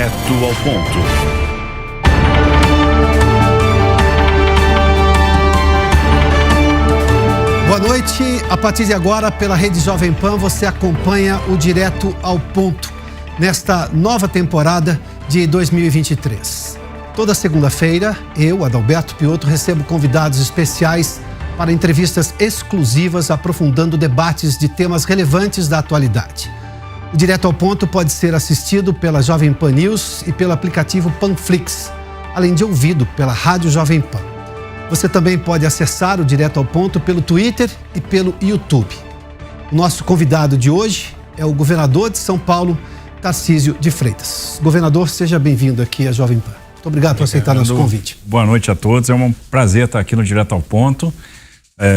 Direto ao ponto. Boa noite. A partir de agora, pela Rede Jovem Pan, você acompanha o Direto ao Ponto nesta nova temporada de 2023. Toda segunda-feira, eu, Adalberto Piotto, recebo convidados especiais para entrevistas exclusivas aprofundando debates de temas relevantes da atualidade. O Direto ao Ponto pode ser assistido pela Jovem Pan News e pelo aplicativo Panflix, além de ouvido pela Rádio Jovem Pan. Você também pode acessar o Direto ao Ponto pelo Twitter e pelo YouTube. O nosso convidado de hoje é o governador de São Paulo, Tarcísio de Freitas. Governador, seja bem-vindo aqui à Jovem Pan. Muito obrigado por aceitar nosso convite. Boa noite a todos, é um prazer estar aqui no Direto ao Ponto.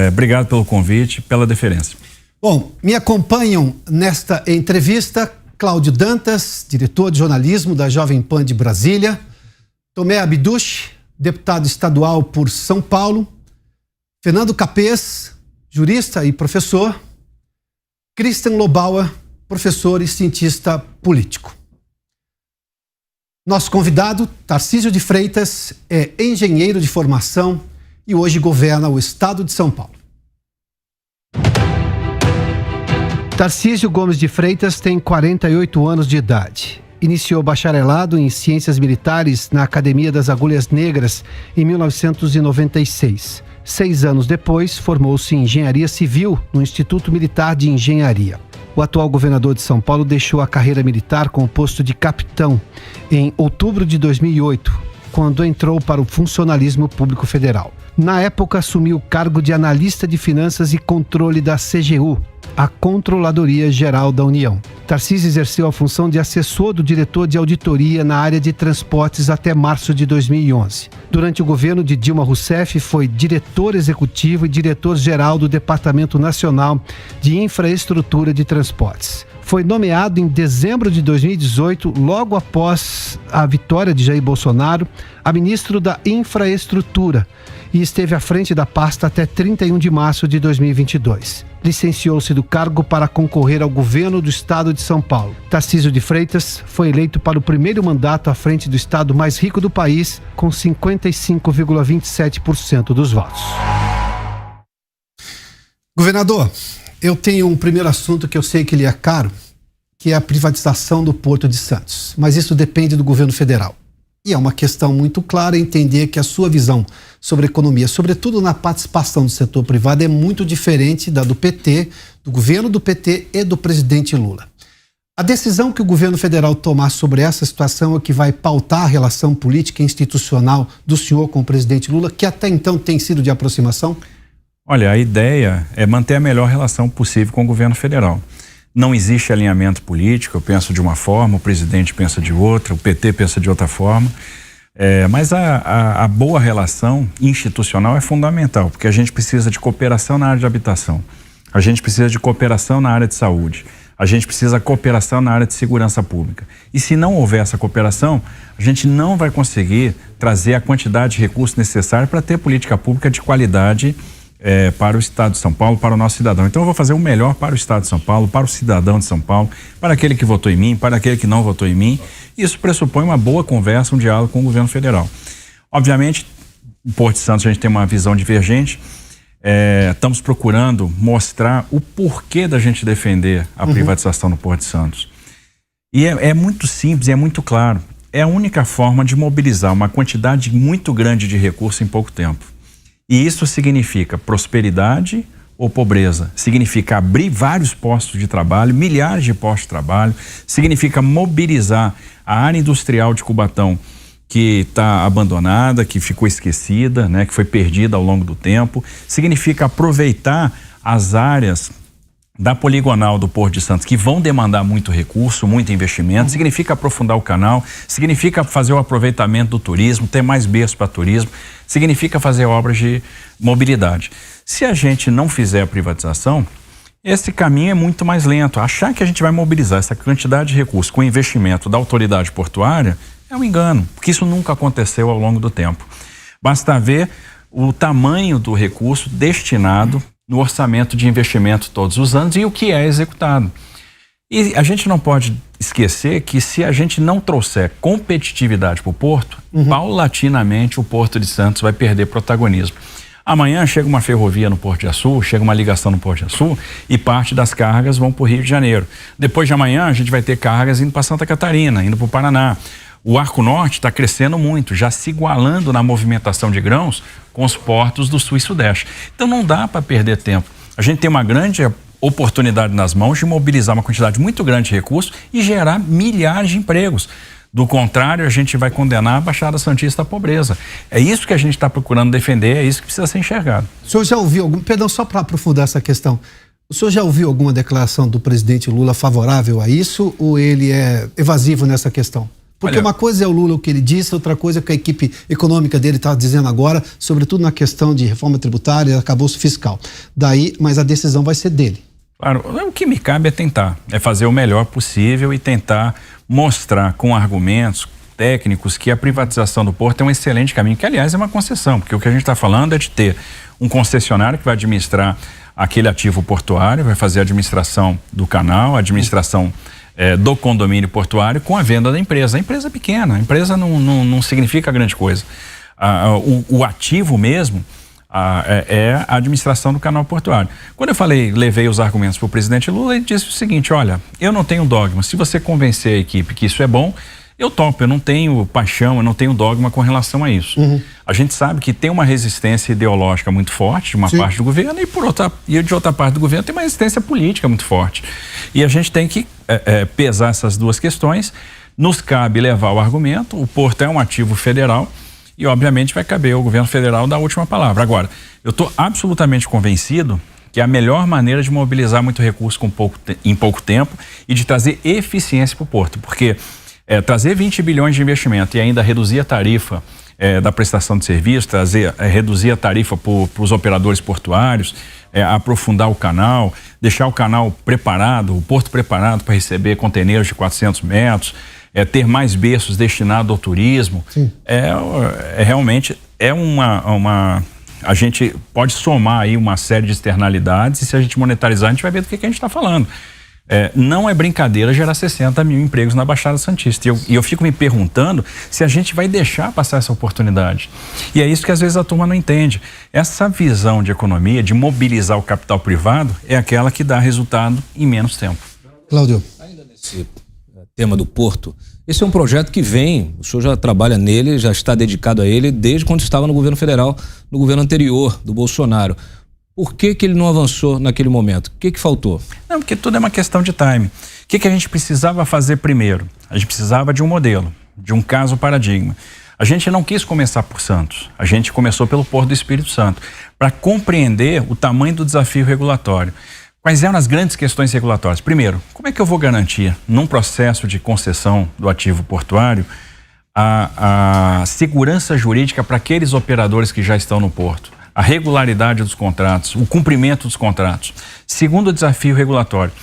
Obrigado pelo convite, pela deferência. Bom, me acompanham nesta entrevista Cláudio Dantas, diretor de jornalismo da Jovem Pan de Brasília, Tomé Abduch, deputado estadual por São Paulo, Fernando Capês, jurista e professor, Christian Lobauer, professor e cientista político. Nosso convidado, Tarcísio de Freitas, é engenheiro de formação e hoje governa o estado de São Paulo. Tarcísio Gomes de Freitas tem 48 anos de idade. Iniciou bacharelado em Ciências Militares na Academia das Agulhas Negras em 1996. 6 anos depois, formou-se em Engenharia Civil no Instituto Militar de Engenharia. O atual governador de São Paulo deixou a carreira militar com o posto de capitão em outubro de 2008, quando entrou para o funcionalismo público federal. Na época, assumiu o cargo de analista de finanças e controle da CGU, a Controladoria Geral da União. Tarcísio exerceu a função de assessor do diretor de auditoria na área de transportes até março de 2011. Durante o governo de Dilma Rousseff, foi diretor executivo e diretor-geral do Departamento Nacional de Infraestrutura de Transportes. Foi nomeado em dezembro de 2018, logo após a vitória de Jair Bolsonaro, a ministro da Infraestrutura e esteve à frente da pasta até 31 de março de 2022. Licenciou-se do cargo para concorrer ao governo do estado de São Paulo. Tarcísio de Freitas foi eleito para o primeiro mandato à frente do estado mais rico do país, com 55,27% dos votos. Governador, eu tenho um primeiro assunto que eu sei que lhe é caro, que é a privatização do Porto de Santos. Mas isso depende do governo federal. E é uma questão muito clara entender que a sua visão sobre economia, sobretudo na participação do setor privado, é muito diferente da do PT, do governo do PT e do presidente Lula. A decisão que o governo federal tomar sobre essa situação é que vai pautar a relação política e institucional do senhor com o presidente Lula, que até então tem sido de aproximação? Olha, a ideia é manter a melhor relação possível com o governo federal. Não existe alinhamento político, eu penso de uma forma, o presidente pensa de outra, o PT pensa de outra forma, mas a boa relação institucional é fundamental, porque a gente precisa de cooperação na área de habitação, a gente precisa de cooperação na área de saúde, a gente precisa de cooperação na área de segurança pública. E se não houver essa cooperação, a gente não vai conseguir trazer a quantidade de recursos necessários para ter política pública de qualidade para o estado de São Paulo, para o nosso cidadão. Então eu vou fazer o melhor para o estado de São Paulo, para o cidadão de São Paulo, para aquele que votou em mim, para aquele que não votou em mim. Isso pressupõe uma boa conversa, um diálogo com o governo federal. Obviamente, no Porto de Santos a gente tem uma visão divergente. Estamos procurando mostrar o porquê da gente defender a privatização no Porto de Santos. E é muito simples, é muito claro. É a única forma de mobilizar uma quantidade muito grande de recursos em pouco tempo. E isso significa prosperidade ou pobreza, significa abrir vários postos de trabalho, milhares de postos de trabalho, significa mobilizar a área industrial de Cubatão, que está abandonada, que ficou esquecida, né, que foi perdida ao longo do tempo, significa aproveitar as áreas da poligonal do Porto de Santos, que vão demandar muito recurso, muito investimento, significa aprofundar o canal, significa fazer o aproveitamento do turismo, ter mais berço para turismo, significa fazer obras de mobilidade. Se a gente não fizer a privatização, esse caminho é muito mais lento. Achar que a gente vai mobilizar essa quantidade de recursos com o investimento da autoridade portuária é um engano, porque isso nunca aconteceu ao longo do tempo. Basta ver o tamanho do recurso destinado no orçamento de investimento todos os anos e o que é executado. E a gente não pode esquecer que se a gente não trouxer competitividade para o Porto, paulatinamente o Porto de Santos vai perder protagonismo. Amanhã chega uma ferrovia no Porto de Açu, chega uma ligação no Porto de Açu e parte das cargas vão para o Rio de Janeiro. Depois de amanhã a gente vai ter cargas indo para Santa Catarina, indo para o Paraná. O Arco Norte está crescendo muito, já se igualando na movimentação de grãos com os portos do Sul e Sudeste. Então não dá para perder tempo. A gente tem uma grande oportunidade nas mãos de mobilizar uma quantidade muito grande de recursos e gerar milhares de empregos. Do contrário, a gente vai condenar a Baixada Santista à pobreza. É isso que a gente está procurando defender, é isso que precisa ser enxergado. O senhor já ouviu perdão, só para aprofundar essa questão, o senhor já ouviu alguma declaração do presidente Lula favorável a isso ou ele é evasivo nessa questão? Porque uma coisa é o Lula, o que ele disse, outra coisa é o que a equipe econômica dele está dizendo agora, sobretudo na questão de reforma tributária, arcabouço fiscal. Mas a decisão vai ser dele. Claro, o que me cabe é tentar, é fazer o melhor possível e tentar mostrar com argumentos técnicos que a privatização do Porto é um excelente caminho, que aliás é uma concessão, porque o que a gente está falando é de ter um concessionário que vai administrar aquele ativo portuário, vai fazer a administração do canal, a administração do condomínio portuário com a venda da empresa. A empresa é pequena, a empresa não significa grande coisa. O ativo mesmo é a administração do canal portuário. Quando eu levei os argumentos para o presidente Lula, ele disse o seguinte: olha, eu não tenho dogma, se você convencer a equipe que isso é bom, eu topo, eu não tenho paixão, eu não tenho dogma com relação a isso. A gente sabe que tem uma resistência ideológica muito forte de uma parte do governo e de outra parte do governo tem uma resistência política muito forte. E a gente tem que pesar essas duas questões. Nos cabe levar o argumento, o Porto é um ativo federal, e obviamente vai caber ao governo federal dar a última palavra. Agora, eu estou absolutamente convencido que é a melhor maneira de mobilizar muito recurso em pouco tempo e de trazer eficiência para o Porto, porque trazer 20 bilhões de investimento e ainda reduzir a tarifa da prestação de serviço, reduzir a tarifa para os operadores portuários, aprofundar o canal, deixar o canal preparado, o Porto preparado para receber conteneiros de 400 metros, ter mais berços destinados ao turismo, realmente a gente pode somar aí uma série de externalidades e se a gente monetarizar a gente vai ver do que a gente está falando. Não é brincadeira gerar 60 mil empregos na Baixada Santista e eu fico me perguntando se a gente vai deixar passar essa oportunidade. E é isso que às vezes a turma não entende. Essa visão de economia, de mobilizar o capital privado, é aquela que dá resultado em menos tempo. Cláudio. Ainda nesse tema do Porto, esse é um projeto que o senhor já trabalha nele, já está dedicado a ele desde quando estava no governo federal, no governo anterior, do Bolsonaro. Por que ele não avançou naquele momento? O que faltou? Não, porque tudo é uma questão de time. O que a gente precisava fazer primeiro? A gente precisava de um modelo, de um caso paradigma. A gente não quis começar por Santos, a gente começou pelo Porto do Espírito Santo, para compreender o tamanho do desafio regulatório. Quais eram as grandes questões regulatórias? Primeiro, como é que eu vou garantir, num processo de concessão do ativo portuário, a segurança jurídica para aqueles operadores que já estão no porto? A regularidade dos contratos, o cumprimento dos contratos. Segundo desafio regulatório,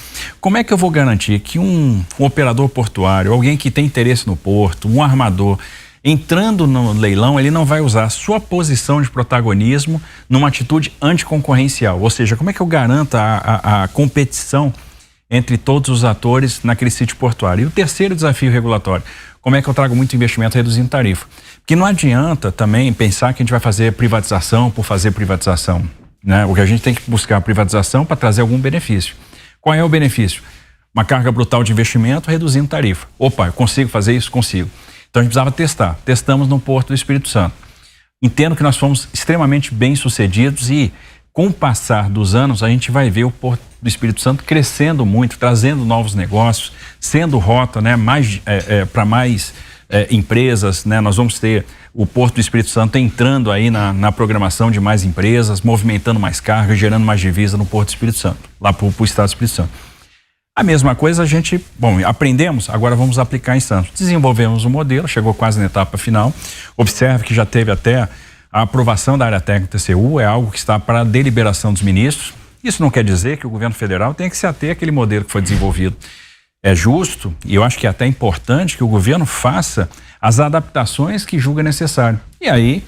como é que eu vou garantir que um operador portuário, alguém que tem interesse no porto, um armador, entrando no leilão, ele não vai usar a sua posição de protagonismo numa atitude anticoncorrencial? Ou seja, como é que eu garanto a competição entre todos os atores naquele sítio portuário? E o terceiro desafio regulatório, como é que eu trago muito investimento reduzindo tarifa? Porque não adianta também pensar que a gente vai fazer privatização por fazer privatização, né? O que a gente tem que buscar a privatização para trazer algum benefício. Qual é o benefício? Uma carga brutal de investimento reduzindo tarifa. Opa, eu consigo fazer isso? Consigo. Então a gente precisava testar. Testamos no Porto do Espírito Santo. Entendo que nós fomos extremamente bem sucedidos e com o passar dos anos a gente vai ver o Porto do Espírito Santo crescendo muito, trazendo novos negócios, sendo rota, né, para mais empresas, né? Nós vamos ter o Porto do Espírito Santo entrando aí na programação de mais empresas, movimentando mais carga, gerando mais divisa no Porto do Espírito Santo, lá para o Estado do Espírito Santo. A mesma coisa a gente, aprendemos, agora vamos aplicar em Santos. Desenvolvemos um modelo, chegou quase na etapa final. Observe que já teve até a aprovação da área técnica TCU, é algo que está para a deliberação dos ministros. Isso não quer dizer que o governo federal tenha que se ater àquele modelo que foi desenvolvido. É justo, e eu acho que é até importante que o governo faça as adaptações que julga necessário. E aí,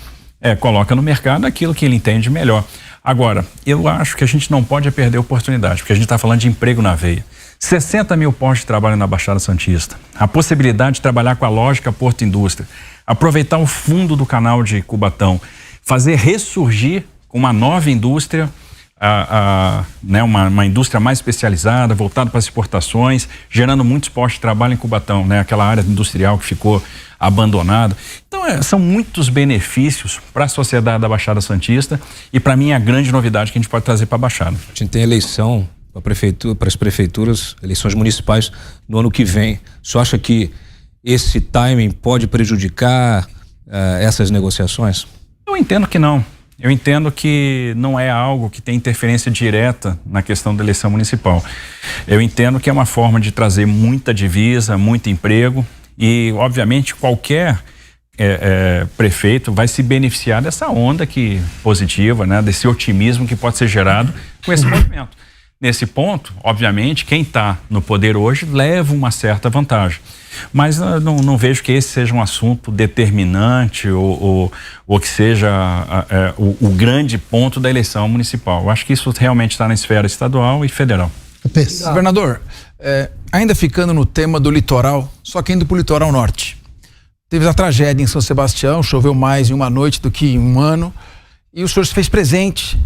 coloca no mercado aquilo que ele entende melhor. Agora, eu acho que a gente não pode perder a oportunidade, porque a gente está falando de emprego na veia. 60 mil postos de trabalho na Baixada Santista, a possibilidade de trabalhar com a lógica Porto Indústria, aproveitar o fundo do canal de Cubatão, fazer ressurgir uma nova indústria, né, uma indústria mais especializada, voltada para as exportações, gerando muitos postos de trabalho em Cubatão, né, aquela área industrial que ficou abandonada. Então, são muitos benefícios para a sociedade da Baixada Santista e, para mim, é a grande novidade que a gente pode trazer para a Baixada. A gente tem eleição para as prefeituras, eleições municipais no ano que vem. O senhor acha que esse timing pode prejudicar essas negociações? Eu entendo que não. Eu entendo que não é algo que tem interferência direta na questão da eleição municipal. Eu entendo que é uma forma de trazer muita divisa, muito emprego e, obviamente, qualquer prefeito vai se beneficiar dessa onda positiva, né, desse otimismo que pode ser gerado com esse movimento. Nesse ponto, obviamente, quem está no poder hoje leva uma certa vantagem. Mas não vejo que esse seja um assunto determinante ou que seja o grande ponto da eleição municipal. Eu acho que isso realmente está na esfera estadual e federal. Governador, ainda ficando no tema do litoral, só que indo para o litoral norte. Teve a tragédia em São Sebastião, choveu mais em uma noite do que em um ano. E o senhor se fez presente,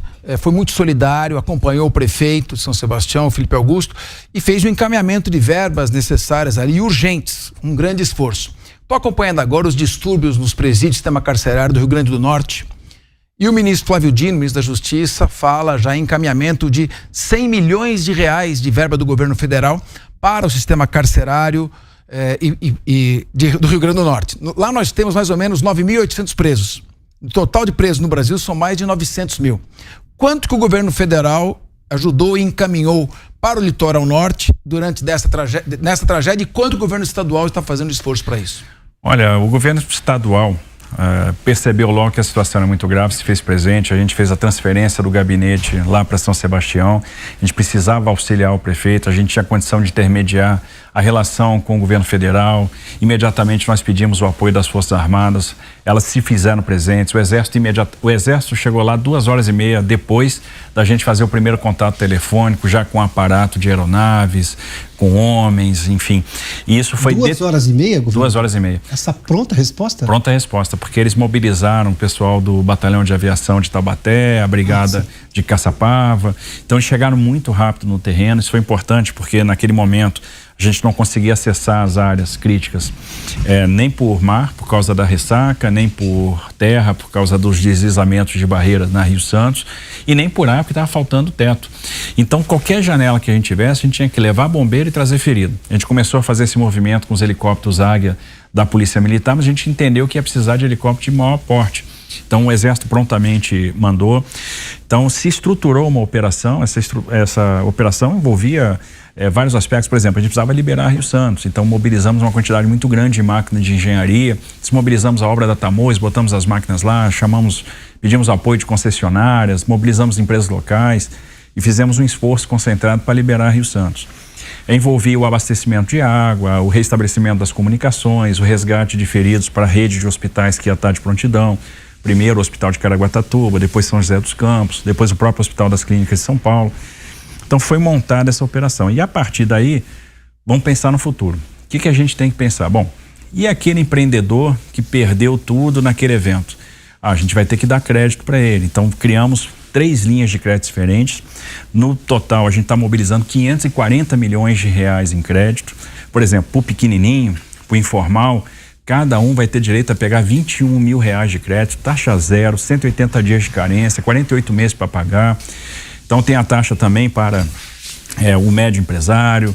foi muito solidário, acompanhou o prefeito de São Sebastião, Felipe Augusto, e fez o encaminhamento de verbas necessárias ali, urgentes, um grande esforço. Estou acompanhando agora os distúrbios nos presídios do sistema carcerário do Rio Grande do Norte. E o ministro Flávio Dino, ministro da Justiça, fala já em encaminhamento de 100 milhões de reais de verba do governo federal para o sistema carcerário do Rio Grande do Norte. Lá nós temos mais ou menos 9.800 presos. O total de presos no Brasil são mais de 900 mil. Quanto que o governo federal ajudou e encaminhou para o litoral norte durante nessa tragédia e quanto o governo estadual está fazendo esforço para isso? Olha, o governo estadual percebeu logo que a situação era muito grave, se fez presente, a gente fez a transferência do gabinete lá para São Sebastião, a gente precisava auxiliar o prefeito, a gente tinha condição de intermediar a relação com o governo federal, imediatamente nós pedimos o apoio das Forças Armadas, elas se fizeram presentes, o exército chegou lá 2h30 depois da gente fazer o primeiro contato telefônico, já com aparato de aeronaves, com homens, enfim. E isso foi 2h30, governador? 2h30. Essa pronta resposta? Pronta resposta, porque eles mobilizaram o pessoal do Batalhão de Aviação de Taubaté, a Brigada de Caçapava, então eles chegaram muito rápido no terreno, isso foi importante porque naquele momento a gente não conseguia acessar as áreas críticas, nem por mar, por causa da ressaca, nem por terra, por causa dos deslizamentos de barreiras na Rio Santos, e nem por ar, porque estava faltando teto. Então, qualquer janela que a gente tivesse, a gente tinha que levar bombeiro e trazer ferido. A gente começou a fazer esse movimento com os helicópteros Águia da Polícia Militar, mas a gente entendeu que ia precisar de helicóptero de maior porte. Então, o Exército prontamente mandou. Então, se estruturou uma operação, essa operação envolvia vários aspectos. Por exemplo, a gente precisava liberar Rio Santos, então mobilizamos uma quantidade muito grande de máquinas de engenharia, desmobilizamos a obra da Tamoios, botamos as máquinas lá, pedimos apoio de concessionárias, mobilizamos empresas locais e fizemos um esforço concentrado para liberar Rio Santos. Envolvia o abastecimento de água, o restabelecimento das comunicações, o resgate de feridos para a rede de hospitais que ia estar de prontidão, primeiro o Hospital de Caraguatatuba, depois São José dos Campos, depois o próprio Hospital das Clínicas de São Paulo. Então foi montada essa operação e a partir daí vamos pensar no futuro. O que a gente tem que pensar? Bom, e aquele empreendedor que perdeu tudo naquele evento? A gente vai ter que dar crédito para ele. Então criamos 3 linhas de crédito diferentes. No total a gente está mobilizando 540 milhões de reais em crédito. Por exemplo, para o pequenininho, para o informal, cada um vai ter direito a pegar 21 mil reais de crédito, taxa zero, 180 dias de carência, 48 meses para pagar. Então tem a taxa também para o médio empresário,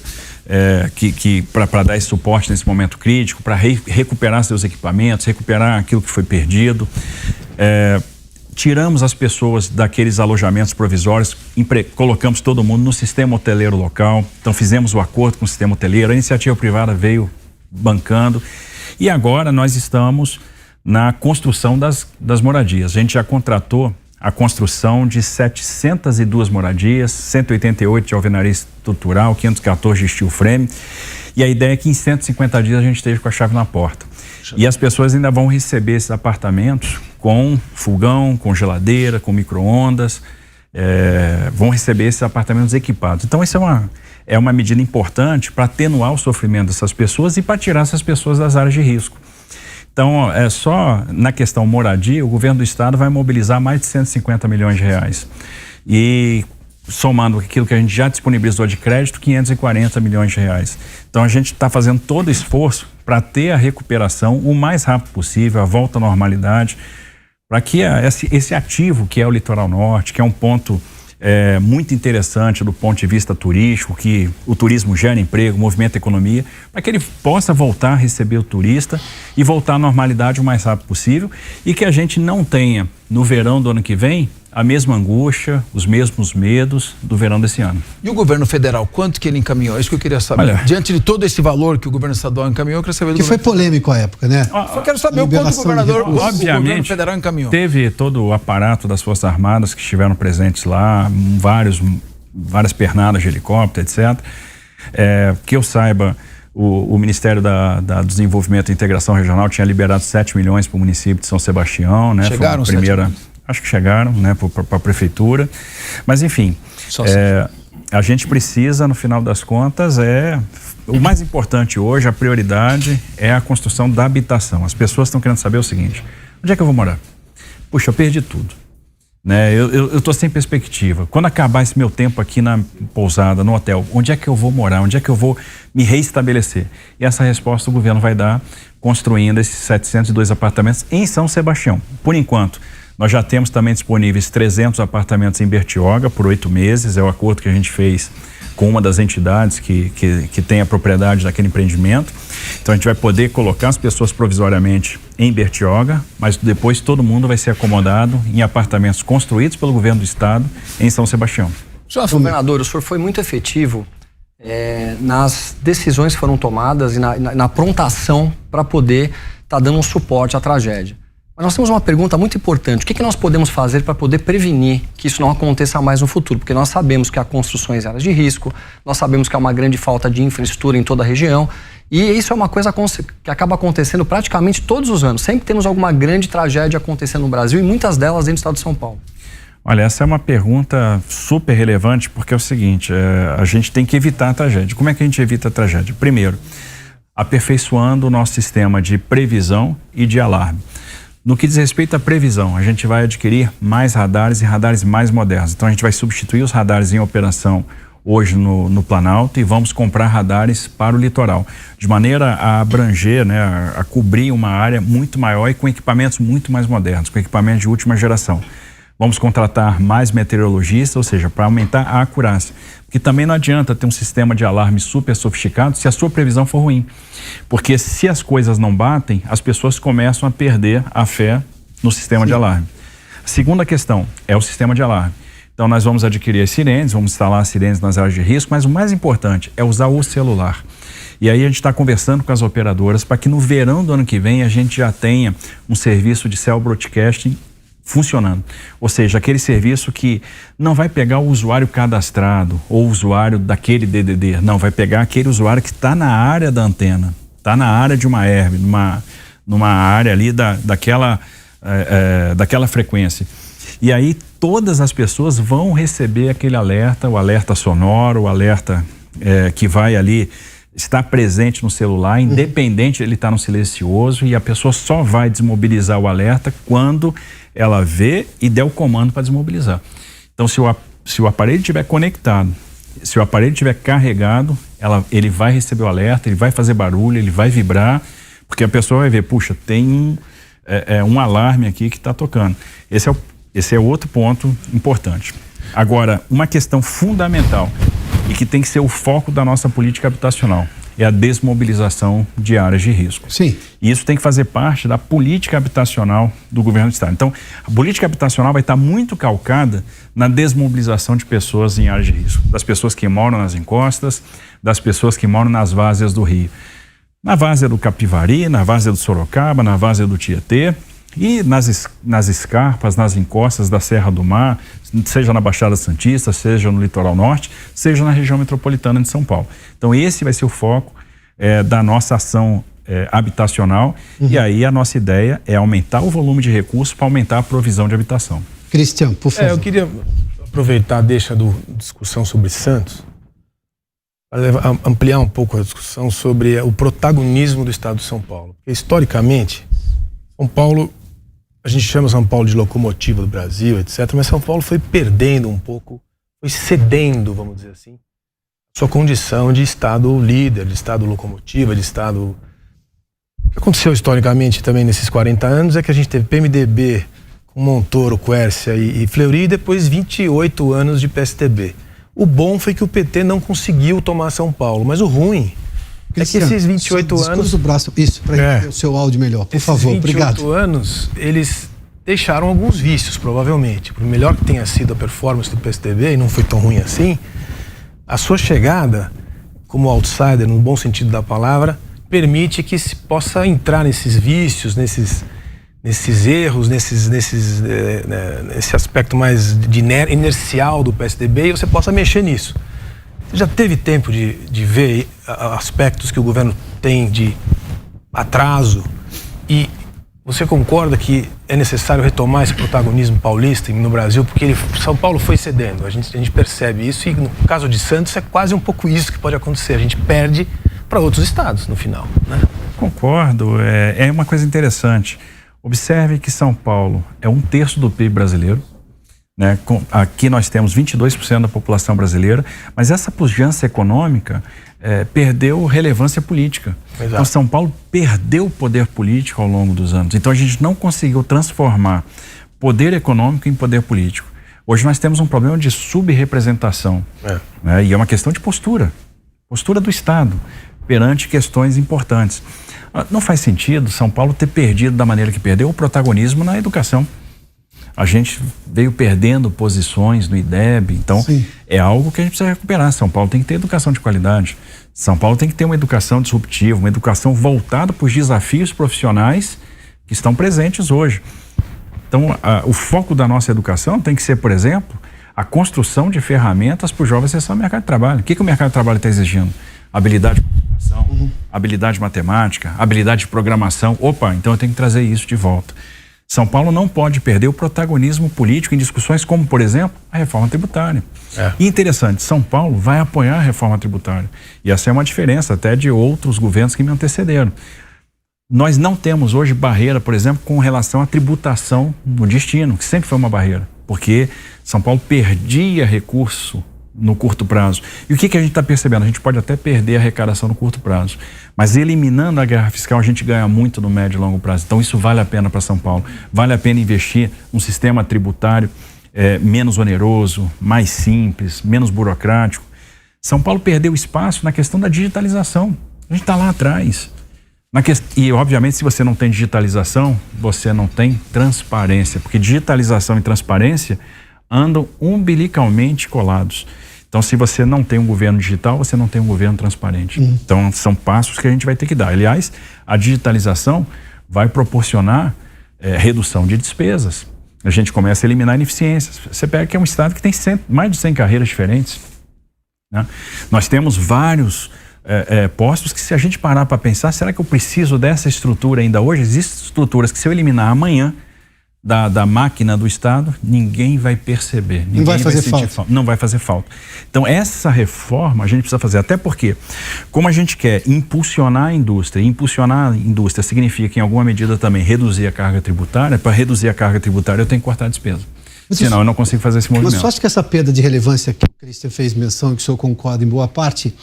para dar esse suporte nesse momento crítico, para recuperar seus equipamentos, recuperar aquilo que foi perdido. Tiramos as pessoas daqueles alojamentos provisórios, colocamos todo mundo no sistema hoteleiro local, então fizemos o acordo com o sistema hoteleiro, a iniciativa privada veio bancando e agora nós estamos na construção das moradias. A gente já contratou a construção de 702 moradias, 188 de alvenaria estrutural, 514 de steel frame. E a ideia é que em 150 dias a gente esteja com a chave na porta. E as pessoas ainda vão receber esses apartamentos com fogão, com geladeira, com micro-ondas, vão receber esses apartamentos equipados. Então, isso é uma medida importante para atenuar o sofrimento dessas pessoas e para tirar essas pessoas das áreas de risco. Então, só na questão moradia, o governo do estado vai mobilizar mais de 150 milhões de reais. E somando aquilo que a gente já disponibilizou de crédito, 540 milhões de reais. Então, a gente está fazendo todo o esforço para ter a recuperação o mais rápido possível, a volta à normalidade, para que esse ativo que é o Litoral Norte, que é um ponto muito interessante do ponto de vista turístico, que o turismo gera emprego, movimenta a economia, para que ele possa voltar a receber o turista e voltar à normalidade o mais rápido possível e que a gente não tenha, no verão do ano que vem, a mesma angústia, os mesmos medos do verão desse ano. E o governo federal, quanto que ele encaminhou? É isso que eu queria saber. Olha, diante de todo esse valor que o governo estadual encaminhou, eu queria saber do que foi polêmico à época, né? Só quero saber o quanto o governo federal encaminhou. Teve todo o aparato das Forças Armadas que estiveram presentes lá, várias pernadas de helicóptero, etc. Que eu saiba, o Ministério do Desenvolvimento e Integração Regional tinha liberado 7 milhões para o município de São Sebastião, né? Chegaram foi a primeira, acho que chegaram, né, para a prefeitura. Mas, enfim, a gente precisa, no final das contas, o mais importante hoje, a prioridade é a construção da habitação. As pessoas estão querendo saber o seguinte: onde é que eu vou morar? Puxa, eu perdi tudo. Né? Eu estou sem perspectiva. Quando acabar esse meu tempo aqui na pousada, no hotel, onde é que eu vou morar? Onde é que eu vou me reestabelecer? E essa resposta o governo vai dar construindo esses 702 apartamentos em São Sebastião. Por enquanto, nós já temos também disponíveis 300 apartamentos em Bertioga por 8 meses. É o acordo que a gente fez com uma das entidades que tem a propriedade daquele empreendimento. Então a gente vai poder colocar as pessoas provisoriamente em Bertioga, mas depois todo mundo vai ser acomodado em apartamentos construídos pelo governo do estado em São Sebastião. Senhor governador, o senhor foi muito efetivo nas decisões que foram tomadas e na prontação para poder estar dando um suporte à tragédia. Mas nós temos uma pergunta muito importante: o que nós podemos fazer para poder prevenir que isso não aconteça mais no futuro? Porque nós sabemos que há construções em áreas de risco, nós sabemos que há uma grande falta de infraestrutura em toda a região, e isso é uma coisa que acaba acontecendo praticamente todos os anos. Sempre temos alguma grande tragédia acontecendo no Brasil e muitas delas dentro do estado de São Paulo. Olha, essa é uma pergunta super relevante, porque é o seguinte: a gente tem que evitar a tragédia. Como é que a gente evita a tragédia? Primeiro, aperfeiçoando o nosso sistema de previsão e de alarme. No que diz respeito à previsão, a gente vai adquirir mais radares e radares mais modernos. Então a gente vai substituir os radares em operação hoje no Planalto e vamos comprar radares para o litoral, de maneira a abranger, né, a cobrir uma área muito maior e com equipamentos muito mais modernos, com equipamentos de última geração. Vamos contratar mais meteorologistas, ou seja, para aumentar a acurácia. Porque também não adianta ter um sistema de alarme super sofisticado se a sua previsão for ruim. Porque se as coisas não batem, as pessoas começam a perder a fé no sistema de alarme. A segunda questão é o sistema de alarme. Então nós vamos adquirir as sirenes, vamos instalar as sirenes nas áreas de risco, mas o mais importante é usar o celular. E aí a gente está conversando com as operadoras para que no verão do ano que vem a gente já tenha um serviço de cell broadcasting funcionando, ou seja, aquele serviço que não vai pegar o usuário cadastrado ou o usuário daquele DDD, não, vai pegar aquele usuário que está na área da antena, está na área de uma herb, numa área ali daquela frequência. E aí todas as pessoas vão receber aquele alerta, o alerta sonoro, o alerta que vai ali estar presente no celular, independente de ele estar no silencioso, e a pessoa só vai desmobilizar o alerta quando ela vê e der o comando para desmobilizar. Então, se o aparelho estiver conectado, se o aparelho estiver carregado, ele vai receber o alerta, ele vai fazer barulho, ele vai vibrar, porque a pessoa vai ver, puxa, tem um alarme aqui que está tocando. Esse é outro ponto importante. Agora, uma questão fundamental e que tem que ser o foco da nossa política habitacional é a desmobilização de áreas de risco. Sim. E isso tem que fazer parte da política habitacional do governo do estado. Então, a política habitacional vai estar muito calcada na desmobilização de pessoas em áreas de risco, das pessoas que moram nas encostas, das pessoas que moram nas várzeas do Rio. Na várzea do Capivari, na várzea do Sorocaba, na várzea do Tietê e nas escarpas, nas encostas da Serra do Mar, seja na Baixada Santista, seja no Litoral Norte, seja na região metropolitana de São Paulo. Então esse vai ser o foco da nossa ação habitacional, e aí a nossa ideia é aumentar o volume de recursos para aumentar a provisão de habitação. Cristian, por favor. Eu queria aproveitar a deixa da discussão sobre Santos para ampliar um pouco a discussão sobre o protagonismo do estado de São Paulo. Porque, historicamente, São Paulo, a gente chama São Paulo de locomotiva do Brasil, etc., mas São Paulo foi perdendo um pouco, foi cedendo, vamos dizer assim, sua condição de estado líder, de estado locomotiva, de estado... O que aconteceu historicamente também nesses 40 anos é que a gente teve PMDB com Montoro, Quércia e Fleury, e depois 28 anos de PSDB. O bom foi que o PT não conseguiu tomar São Paulo, mas o ruim é que esses 28 anos... Desculpa o braço, isso, para entender o seu áudio melhor, por favor, obrigado. Esses 28 anos, eles deixaram alguns vícios, provavelmente. Por melhor que tenha sido a performance do PSDB, e não foi tão ruim assim, a sua chegada, como outsider, no bom sentido da palavra, permite que se possa entrar nesses vícios, nesses erros, nesse aspecto mais inercial do PSDB, e você possa mexer nisso. Você já teve tempo de ver aspectos que o governo tem de atraso, e você concorda que é necessário retomar esse protagonismo paulista no Brasil, porque São Paulo foi cedendo, a gente percebe isso, e no caso de Santos é quase um pouco isso que pode acontecer, a gente perde para outros estados no final, né? Concordo, é uma coisa interessante. Observe que São Paulo é 1/3 do PIB brasileiro, né? Aqui nós temos 22% da população brasileira, mas essa pujança econômica perdeu relevância política. Exato. Então São Paulo perdeu o poder político ao longo dos anos. Então a gente não conseguiu transformar poder econômico em poder político. Hoje nós temos um problema de subrepresentação, né? E é uma questão de postura do Estado perante questões importantes. Não faz sentido São Paulo ter perdido da maneira que perdeu o protagonismo na educação. A gente veio perdendo posições no IDEB, então sim, é algo que a gente precisa recuperar. São Paulo tem que ter educação de qualidade. São Paulo tem que ter uma educação disruptiva, uma educação voltada para os desafios profissionais que estão presentes hoje. Então, o foco da nossa educação tem que ser, por exemplo, a construção de ferramentas para os jovens acessar o mercado de trabalho. O que o mercado de trabalho está exigindo? Habilidade de comunicação, habilidade de matemática, habilidade de programação. Opa, então eu tenho que trazer isso de volta. São Paulo não pode perder o protagonismo político em discussões como, por exemplo, a reforma tributária. E interessante, São Paulo vai apoiar a reforma tributária. E essa é uma diferença até de outros governos que me antecederam. Nós não temos hoje barreira, por exemplo, com relação à tributação no destino, que sempre foi uma barreira, porque São Paulo perdia recurso no curto prazo. E o que a gente está percebendo? A gente pode até perder a arrecadação no curto prazo, mas eliminando a guerra fiscal a gente ganha muito no médio e longo prazo. Então isso vale a pena para São Paulo. Vale a pena investir num sistema tributário menos oneroso, mais simples, menos burocrático. São Paulo perdeu espaço na questão da digitalização. A gente está lá atrás. E obviamente se você não tem digitalização, você não tem transparência, porque digitalização e transparência andam umbilicalmente colados. Então, se você não tem um governo digital, você não tem um governo transparente. Então, são passos que a gente vai ter que dar. Aliás, a digitalização vai proporcionar redução de despesas. A gente começa a eliminar ineficiências. Você pega que é um estado que tem mais de 100 carreiras diferentes, né? Nós temos vários postos que, se a gente parar para pensar, será que eu preciso dessa estrutura ainda hoje? Existem estruturas que, se eu eliminar amanhã da máquina do Estado, ninguém vai perceber. Ninguém vai fazer falta. Não vai fazer falta. Então, essa reforma a gente precisa fazer. Até porque, como a gente quer impulsionar a indústria significa que, em alguma medida, também reduzir a carga tributária. Para reduzir a carga tributária, eu tenho que cortar a despesa. Senão, eu não consigo fazer esse movimento. Mas você acha que essa perda de relevância que o Christian fez menção e que o senhor concorda em boa parte,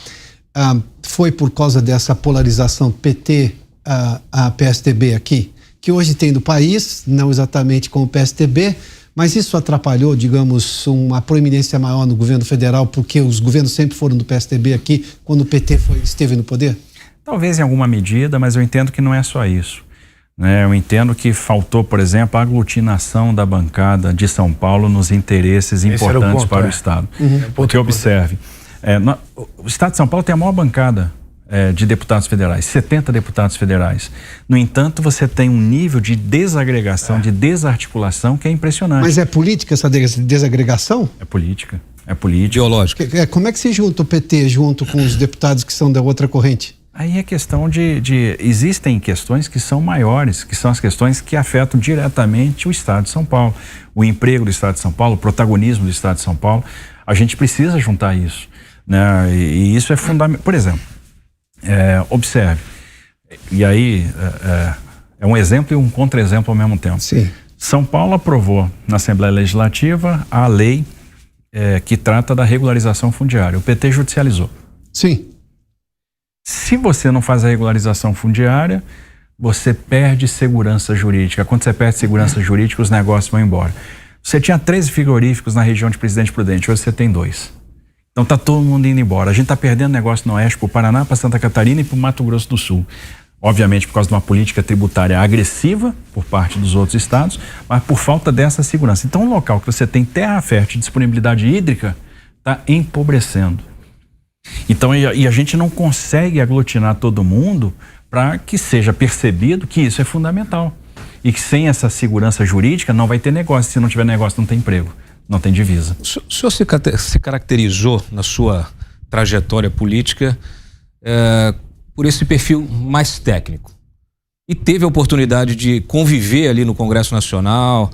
foi por causa dessa polarização PT a PSDB aqui, que hoje tem do país, não exatamente com o PSDB, mas isso atrapalhou, digamos, uma proeminência maior no governo federal, porque os governos sempre foram do PSDB aqui, quando o PT esteve no poder? Talvez em alguma medida, mas eu entendo que não é só isso, né? Eu entendo que faltou, por exemplo, a aglutinação da bancada de São Paulo nos interesses importantes para o Estado. Porque observe, o Estado de São Paulo tem a maior bancada de deputados federais, 70 deputados federais. No entanto, você tem um nível de desagregação, de desarticulação que é impressionante. Mas é política essa desagregação? É política. É política. Ideológica. Como é que se junta o PT junto com os deputados que são da outra corrente? Aí é questão existem questões que são maiores, que são as questões que afetam diretamente o Estado de São Paulo, o emprego do Estado de São Paulo, o protagonismo do Estado de São Paulo. A gente precisa juntar isso, né? E isso é fundamental. Por exemplo, observe, e aí é um exemplo e um contra-exemplo ao mesmo tempo. Sim. São Paulo aprovou na Assembleia Legislativa a lei que trata da regularização fundiária. O PT judicializou. Sim. Se você não faz a regularização fundiária, você perde segurança jurídica. Quando você perde segurança jurídica, os negócios vão embora. Você tinha 13 frigoríficos na região de Presidente Prudente, hoje você tem 2. Então tá todo mundo indo embora. A gente tá perdendo negócio no Oeste, pro Paraná, para Santa Catarina e pro Mato Grosso do Sul. Obviamente por causa de uma política tributária agressiva por parte dos outros estados, mas por falta dessa segurança. Então um local que você tem terra fértil e disponibilidade hídrica está empobrecendo. Então, e a gente não consegue aglutinar todo mundo para que seja percebido que isso é fundamental. E que sem essa segurança jurídica não vai ter negócio. Se não tiver negócio, não tem emprego, não tem divisa. O senhor se caracterizou na sua trajetória política por esse perfil mais técnico. E teve a oportunidade de conviver ali no Congresso Nacional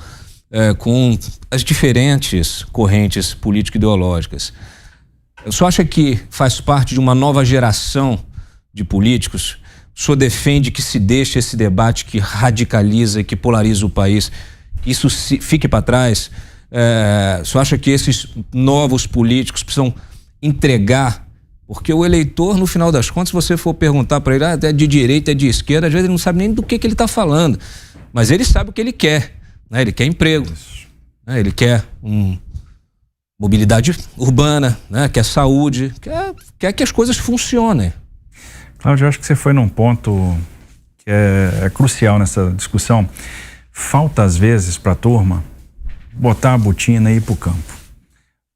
com as diferentes correntes político-ideológicas. O senhor acha que faz parte de uma nova geração de políticos? O senhor defende que se deixe esse debate que radicaliza e que polariza o país, que isso fique para trás? O senhor acha que esses novos políticos precisam entregar? Porque o eleitor, no final das contas, se você for perguntar para ele, é de direita, é de esquerda, às vezes ele não sabe nem do que ele está falando. Mas ele sabe o que ele quer, né? Ele quer emprego, né? Ele quer mobilidade urbana, né? Quer saúde, quer que as coisas funcionem. Cláudio, eu acho que você foi num ponto que é crucial nessa discussão. Falta, às vezes, para a turma botar a botina e ir para o campo.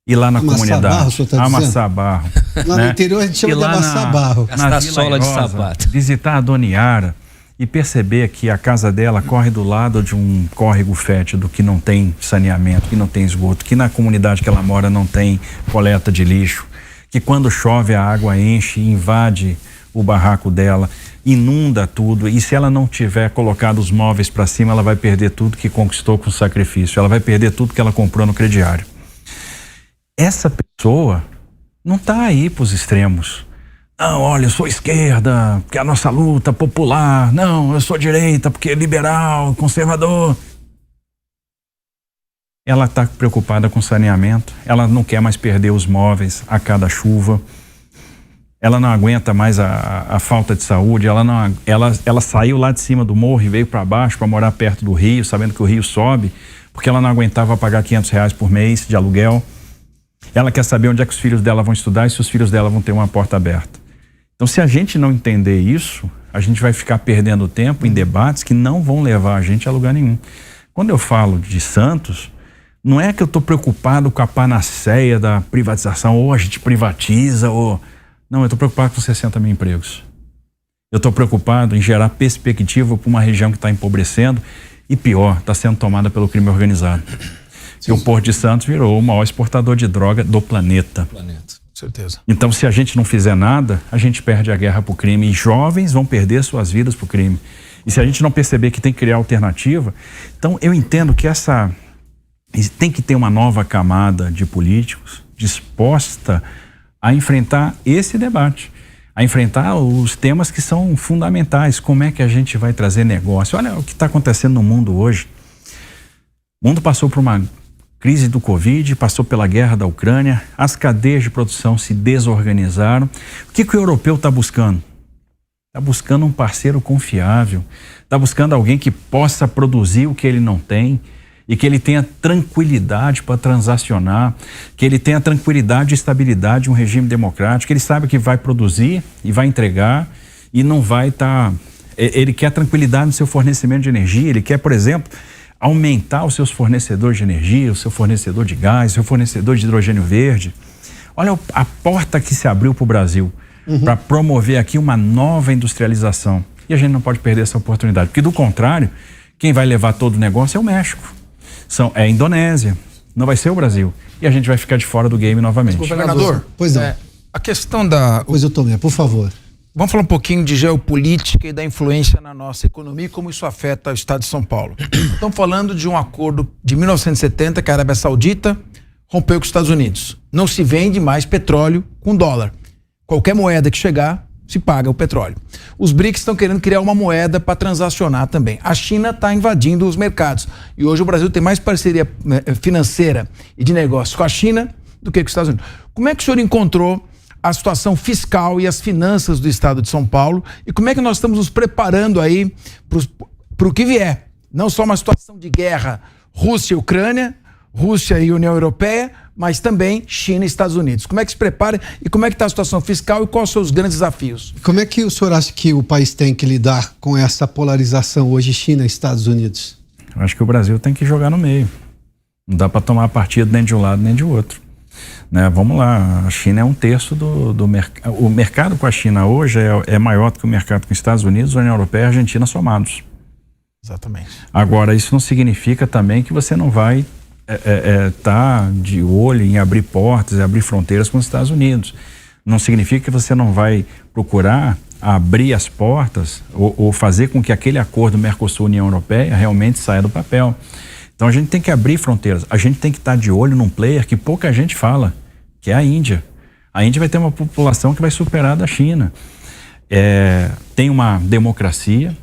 Ir lá na comunidade. Barro, o senhor tá amassar barro. Lá no interior a gente chama de amassar barro. Gastar sola de sapato. Visitar a Dona Yara e perceber que a casa dela corre do lado de um córrego fétido que não tem saneamento, que não tem esgoto, que na comunidade que ela mora não tem coleta de lixo, que quando chove a água enche e invade o barraco dela, inunda tudo, e se ela não tiver colocado os móveis para cima, ela vai perder tudo que conquistou com sacrifício, ela vai perder tudo que ela comprou no crediário. Essa pessoa não está aí para os extremos. Não, olha, eu sou esquerda, porque é a nossa luta popular. Não, eu sou direita, porque é liberal, conservador. Ela está preocupada com saneamento, ela não quer mais perder os móveis a cada chuva, ela não aguenta mais a falta de saúde, ela saiu lá de cima do morro e veio para baixo para morar perto do rio, sabendo que o rio sobe, porque ela não aguentava pagar R$500 por mês de aluguel. Ela quer saber onde é que os filhos dela vão estudar e se os filhos dela vão ter uma porta aberta. Então, se a gente não entender isso, a gente vai ficar perdendo tempo em debates que não vão levar a gente a lugar nenhum. Quando eu falo de Santos, não é que eu estou preocupado com a panaceia da privatização, ou a gente privatiza, ou... Não, eu estou preocupado com 60 mil empregos. Eu estou preocupado em gerar perspectiva para uma região que está empobrecendo e, pior, está sendo tomada pelo crime organizado. E o Porto de Santos virou o maior exportador de droga do planeta. Com certeza. Então, se a gente não fizer nada, a gente perde a guerra pro crime e jovens vão perder suas vidas pro crime. E se a gente não perceber que tem que criar alternativa, então eu entendo que tem que ter uma nova camada de políticos disposta a enfrentar esse debate, a enfrentar os temas que são fundamentais. Como é que a gente vai trazer negócio? Olha o que está acontecendo no mundo hoje. O mundo passou por uma crise do Covid, passou pela guerra da Ucrânia, as cadeias de produção se desorganizaram. O que o europeu está buscando? Está buscando um parceiro confiável, está buscando alguém que possa produzir o que ele não tem e que ele tenha tranquilidade para transacionar, que ele tenha tranquilidade e estabilidade de um regime democrático, que ele sabe que vai produzir e vai entregar e não vai estar... Ele quer tranquilidade no seu fornecimento de energia, ele quer, por exemplo, aumentar os seus fornecedores de energia, o seu fornecedor de gás, o seu fornecedor de hidrogênio verde. Olha a porta que se abriu para o Brasil para promover aqui uma nova industrialização. E a gente não pode perder essa oportunidade, porque do contrário, quem vai levar todo o negócio é o México. É a Indonésia, não vai ser o Brasil. E a gente vai ficar de fora do game novamente. Governador, pois não. A questão da... Pois eu tomei, por favor. Vamos falar um pouquinho de geopolítica e da influência na nossa economia e como isso afeta o estado de São Paulo. Estamos falando de um acordo de 1970 que a Arábia Saudita rompeu com os Estados Unidos. Não se vende mais petróleo com dólar. Qualquer moeda que chegar, se paga o petróleo. Os BRICS estão querendo criar uma moeda para transacionar também. A China está invadindo os mercados. E hoje o Brasil tem mais parceria financeira e de negócios com a China do que com os Estados Unidos. Como é que o senhor encontrou a situação fiscal e as finanças do estado de São Paulo e como é que nós estamos nos preparando aí para o que vier? Não só uma situação de guerra Rússia e Ucrânia, Rússia e União Europeia, mas também China e Estados Unidos. Como é que se prepara e como é que está a situação fiscal e quais são os grandes desafios? Como é que o senhor acha que o país tem que lidar com essa polarização hoje China e Estados Unidos? Eu acho que o Brasil tem que jogar no meio. Não dá para tomar partido nem de um lado nem de outro. Né, vamos lá, a China é 1/3 do mercado. O mercado com a China hoje é maior do que o mercado com os Estados Unidos, União Europeia e Argentina somados. Exatamente. Agora, isso não significa também que você não vai tá de olho em abrir portas e abrir fronteiras com os Estados Unidos. Não significa que você não vai procurar abrir as portas ou fazer com que aquele acordo Mercosul-União Europeia realmente saia do papel. Então a gente tem que abrir fronteiras, a gente tem que estar de olho num player que pouca gente fala, que é a Índia. A Índia vai ter uma população que vai superar a da China. Tem uma democracia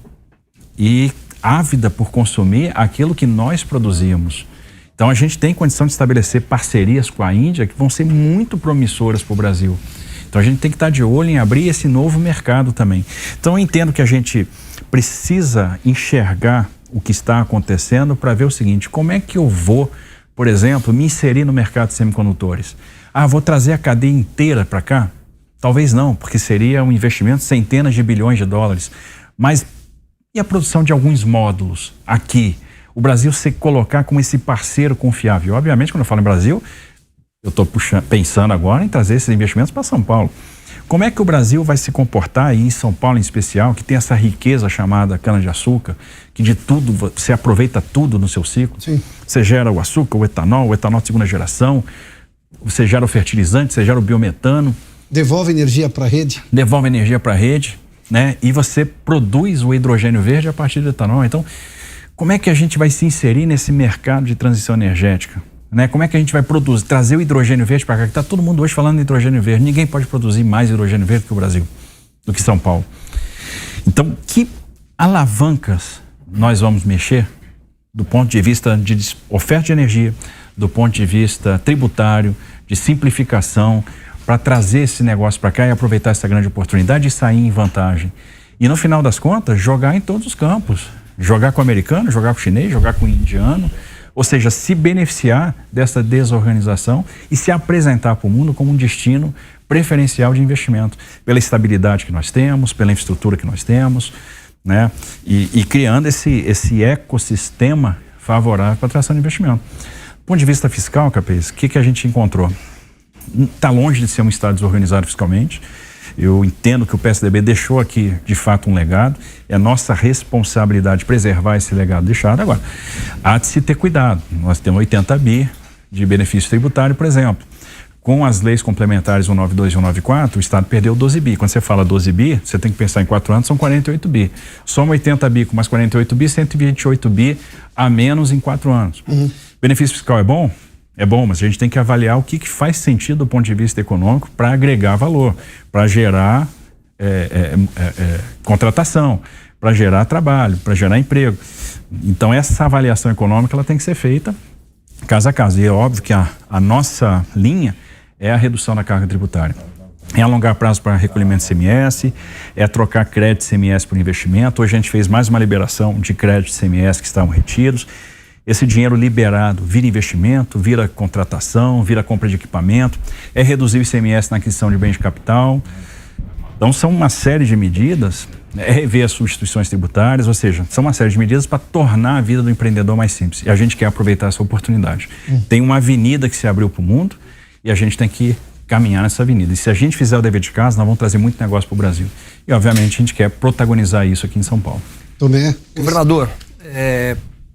e ávida por consumir aquilo que nós produzimos. Então a gente tem condição de estabelecer parcerias com a Índia que vão ser muito promissoras para o Brasil. Então a gente tem que estar de olho em abrir esse novo mercado também. Então eu entendo que a gente precisa enxergar o que está acontecendo para ver o seguinte: como é que eu vou, por exemplo, me inserir no mercado de semicondutores? Vou trazer a cadeia inteira para cá? Talvez não, porque seria um investimento de centenas de bilhões de dólares. Mas e a produção de alguns módulos aqui? O Brasil se colocar como esse parceiro confiável. Obviamente, quando eu falo em Brasil, eu estou pensando agora em trazer esses investimentos para São Paulo. Como é que o Brasil vai se comportar, e em São Paulo em especial, que tem essa riqueza chamada cana-de-açúcar, que de tudo, você aproveita tudo no seu ciclo? Sim. Você gera o açúcar, o etanol de segunda geração, você gera o fertilizante, você gera o biometano. Devolve energia para a rede. Devolve energia para a rede, né? E você produz o hidrogênio verde a partir do etanol. Então, como é que a gente vai se inserir nesse mercado de transição energética? Né? Como é que a gente vai produzir, trazer o hidrogênio verde para cá? Que está todo mundo hoje falando de hidrogênio verde. Ninguém pode produzir mais hidrogênio verde que o Brasil, do que São Paulo. Então, que alavancas nós vamos mexer do ponto de vista de oferta de energia, do ponto de vista tributário, de simplificação, para trazer esse negócio para cá e aproveitar essa grande oportunidade e sair em vantagem. E no final das contas, jogar em todos os campos. Jogar com o americano, jogar com o chinês, jogar com o indiano. Ou seja, se beneficiar dessa desorganização e se apresentar para o mundo como um destino preferencial de investimento, pela estabilidade que nós temos, pela infraestrutura que nós temos, né? E criando esse ecossistema favorável para a atração de investimento. Do ponto de vista fiscal, Capês, o que a gente encontrou? Está longe de ser um Estado desorganizado fiscalmente. Eu entendo que o PSDB deixou aqui, de fato, um legado. É nossa responsabilidade preservar esse legado deixado. Agora, há de se ter cuidado. Nós temos 80 bi de benefício tributário, por exemplo. Com as leis complementares 192 e 194, o Estado perdeu 12 bi. Quando você fala 12 bi, você tem que pensar em 4 anos, são 48 bi. Soma 80 bi com mais 48 bi, 128 bi a menos em 4 anos. Uhum. Benefício fiscal é bom? É bom, mas a gente tem que avaliar o que faz sentido do ponto de vista econômico para agregar valor, para gerar contratação, para gerar trabalho, para gerar emprego. Então essa avaliação econômica ela tem que ser feita caso a caso. E é óbvio que a nossa linha é a redução da carga tributária. É alongar prazo para recolhimento de CMS, é trocar crédito de CMS por investimento. Hoje a gente fez mais uma liberação de crédito de CMS que estavam retidos. Esse dinheiro liberado vira investimento, vira contratação, vira compra de equipamento, é reduzir o ICMS na aquisição de bens de capital. Então são uma série de medidas, é rever as substituições tributárias, ou seja, são uma série de medidas para tornar a vida do empreendedor mais simples. E a gente quer aproveitar essa oportunidade. Tem uma avenida que se abriu para o mundo e a gente tem que caminhar nessa avenida. E se a gente fizer o dever de casa, nós vamos trazer muito negócio para o Brasil. E obviamente a gente quer protagonizar isso aqui em São Paulo. Tomé. Governador,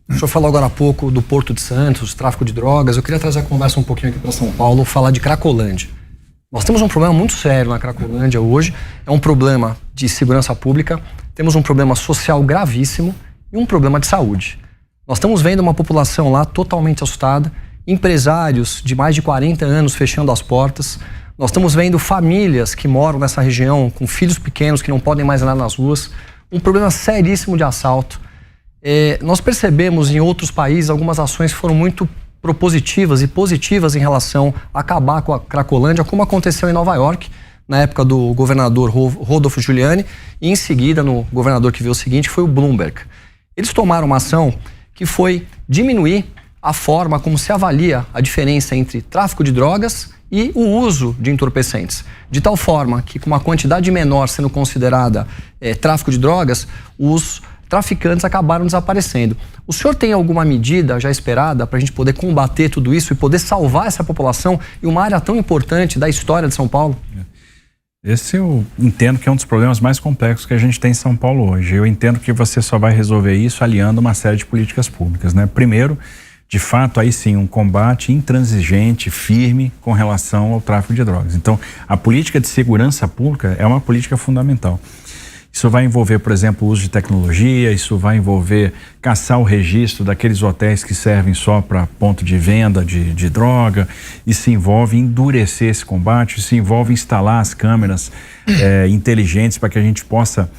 o senhor falou agora há pouco do Porto de Santos, tráfico de drogas. Eu queria trazer a conversa um pouquinho aqui para São Paulo, falar de Cracolândia. Nós temos um problema muito sério na Cracolândia hoje, é um problema de segurança pública, temos um problema social gravíssimo e um problema de saúde. Nós estamos vendo uma população lá totalmente assustada, empresários de mais de 40 anos fechando as portas, nós estamos vendo famílias que moram nessa região com filhos pequenos que não podem mais andar nas ruas, um problema seríssimo de assalto. Nós percebemos em outros países algumas ações que foram muito propositivas e positivas em relação a acabar com a Cracolândia, como aconteceu em Nova York, na época do governador Rodolfo Giuliani, e em seguida no governador que veio o seguinte, foi o Bloomberg. Eles tomaram uma ação que foi diminuir a forma como se avalia a diferença entre tráfico de drogas e o uso de entorpecentes. De tal forma que, com uma quantidade menor sendo considerada tráfico de drogas, os traficantes acabaram desaparecendo. O senhor tem alguma medida já esperada para a gente poder combater tudo isso e poder salvar essa população e uma área tão importante da história de São Paulo? Esse eu entendo que é um dos problemas mais complexos que a gente tem em São Paulo hoje. Eu entendo que você só vai resolver isso aliando uma série de políticas públicas, né? Primeiro, de fato, aí sim, um combate intransigente, firme com relação ao tráfico de drogas. Então, a política de segurança pública é uma política fundamental. Isso vai envolver, por exemplo, o uso de tecnologia, isso vai envolver caçar o registro daqueles hotéis que servem só para ponto de venda de droga, isso envolve endurecer esse combate, isso envolve instalar as câmeras inteligentes para que a gente possa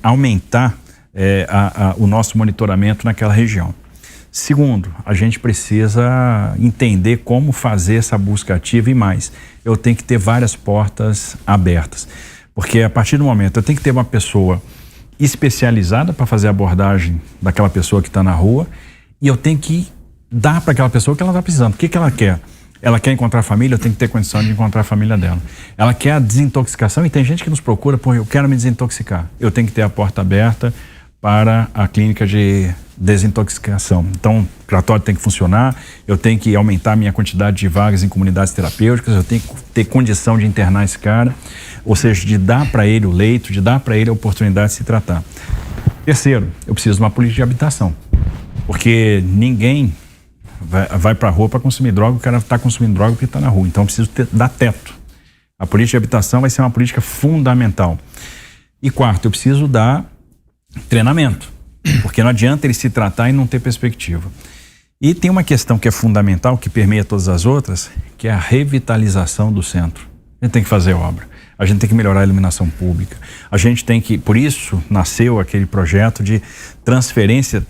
aumentar o nosso monitoramento naquela região. Segundo, a gente precisa entender como fazer essa busca ativa e mais. Eu tenho que ter várias portas abertas. Porque a partir do momento eu tenho que ter uma pessoa especializada para fazer a abordagem daquela pessoa que está na rua e eu tenho que dar para aquela pessoa o que ela está precisando. O que ela quer? Ela quer encontrar a família, eu tenho que ter condição de encontrar a família dela. Ela quer a desintoxicação e tem gente que nos procura, pô, eu quero me desintoxicar. Eu tenho que ter a porta aberta para a clínica de desintoxicação. Então, o relatório tem que funcionar, eu tenho que aumentar a minha quantidade de vagas em comunidades terapêuticas, eu tenho que ter condição de internar esse cara, ou seja, de dar para ele o leito, de dar para ele a oportunidade de se tratar. Terceiro, eu preciso de uma política de habitação, porque ninguém vai para a rua para consumir droga, o cara está consumindo droga porque está na rua, então eu preciso dar teto. A política de habitação vai ser uma política fundamental. E quarto, eu preciso dar treinamento, porque não adianta ele se tratar e não ter perspectiva. E tem uma questão que é fundamental, que permeia todas as outras, que é a revitalização do centro. A gente tem que fazer obra, a gente tem que melhorar a iluminação pública, a gente tem que, por isso nasceu aquele projeto de transferência,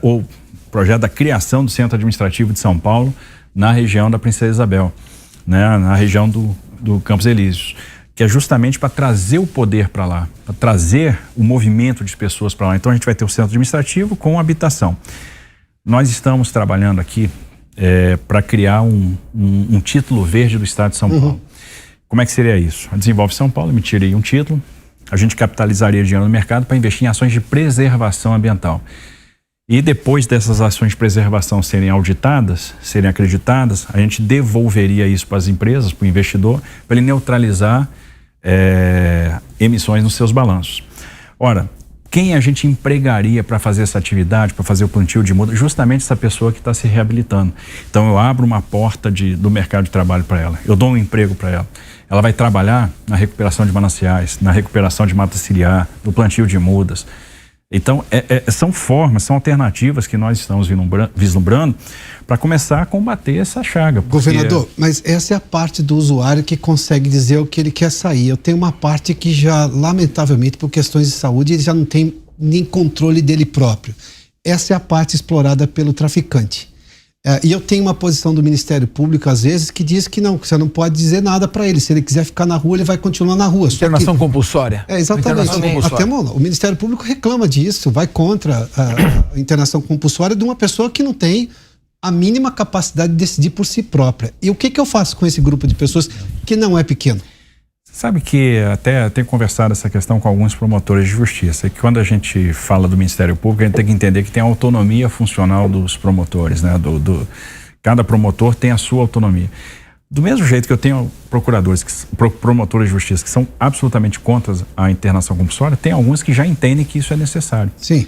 ou projeto da criação do Centro Administrativo de São Paulo na região da Princesa Isabel, né, na região do Campos Elíseos, que é justamente para trazer o poder para lá, para trazer o movimento de pessoas para lá. Então a gente vai ter o centro administrativo com habitação. Nós estamos trabalhando aqui para criar um título verde do Estado de São Paulo. Como é que seria isso? A Desenvolve São Paulo emitiria um título, a gente capitalizaria dinheiro no mercado para investir em ações de preservação ambiental. E depois dessas ações de preservação serem auditadas, serem acreditadas, a gente devolveria isso para as empresas, para o investidor, para ele neutralizar emissões nos seus balanços. Ora, quem a gente empregaria para fazer essa atividade, para fazer o plantio de muda? Justamente essa pessoa que está se reabilitando. Então eu abro uma porta do mercado de trabalho para ela, eu dou um emprego para ela. Ela vai trabalhar na recuperação de mananciais, na recuperação de mata ciliar, no plantio de mudas. Então, são formas, são alternativas que nós estamos vislumbrando para começar a combater essa chaga. Governador, mas essa é a parte do usuário que consegue dizer o que ele quer sair. Eu tenho uma parte que já, lamentavelmente, por questões de saúde, ele já não tem nem controle dele próprio. Essa é a parte explorada pelo traficante. E eu tenho uma posição do Ministério Público, às vezes, que diz que não, que você não pode dizer nada para ele. Se ele quiser ficar na rua, ele vai continuar na rua. Internação compulsória. Exatamente. Até o Ministério Público reclama disso, vai contra a internação compulsória de uma pessoa que não tem a mínima capacidade de decidir por si própria. E o que eu faço com esse grupo de pessoas que não é pequeno? Sabe que até tenho conversado essa questão com alguns promotores de justiça, que quando a gente fala do Ministério Público, a gente tem que entender que tem a autonomia funcional dos promotores, né? Cada promotor tem a sua autonomia. Do mesmo jeito que eu tenho promotores de justiça que são absolutamente contra a internação compulsória, tem alguns que já entendem que isso é necessário. Sim.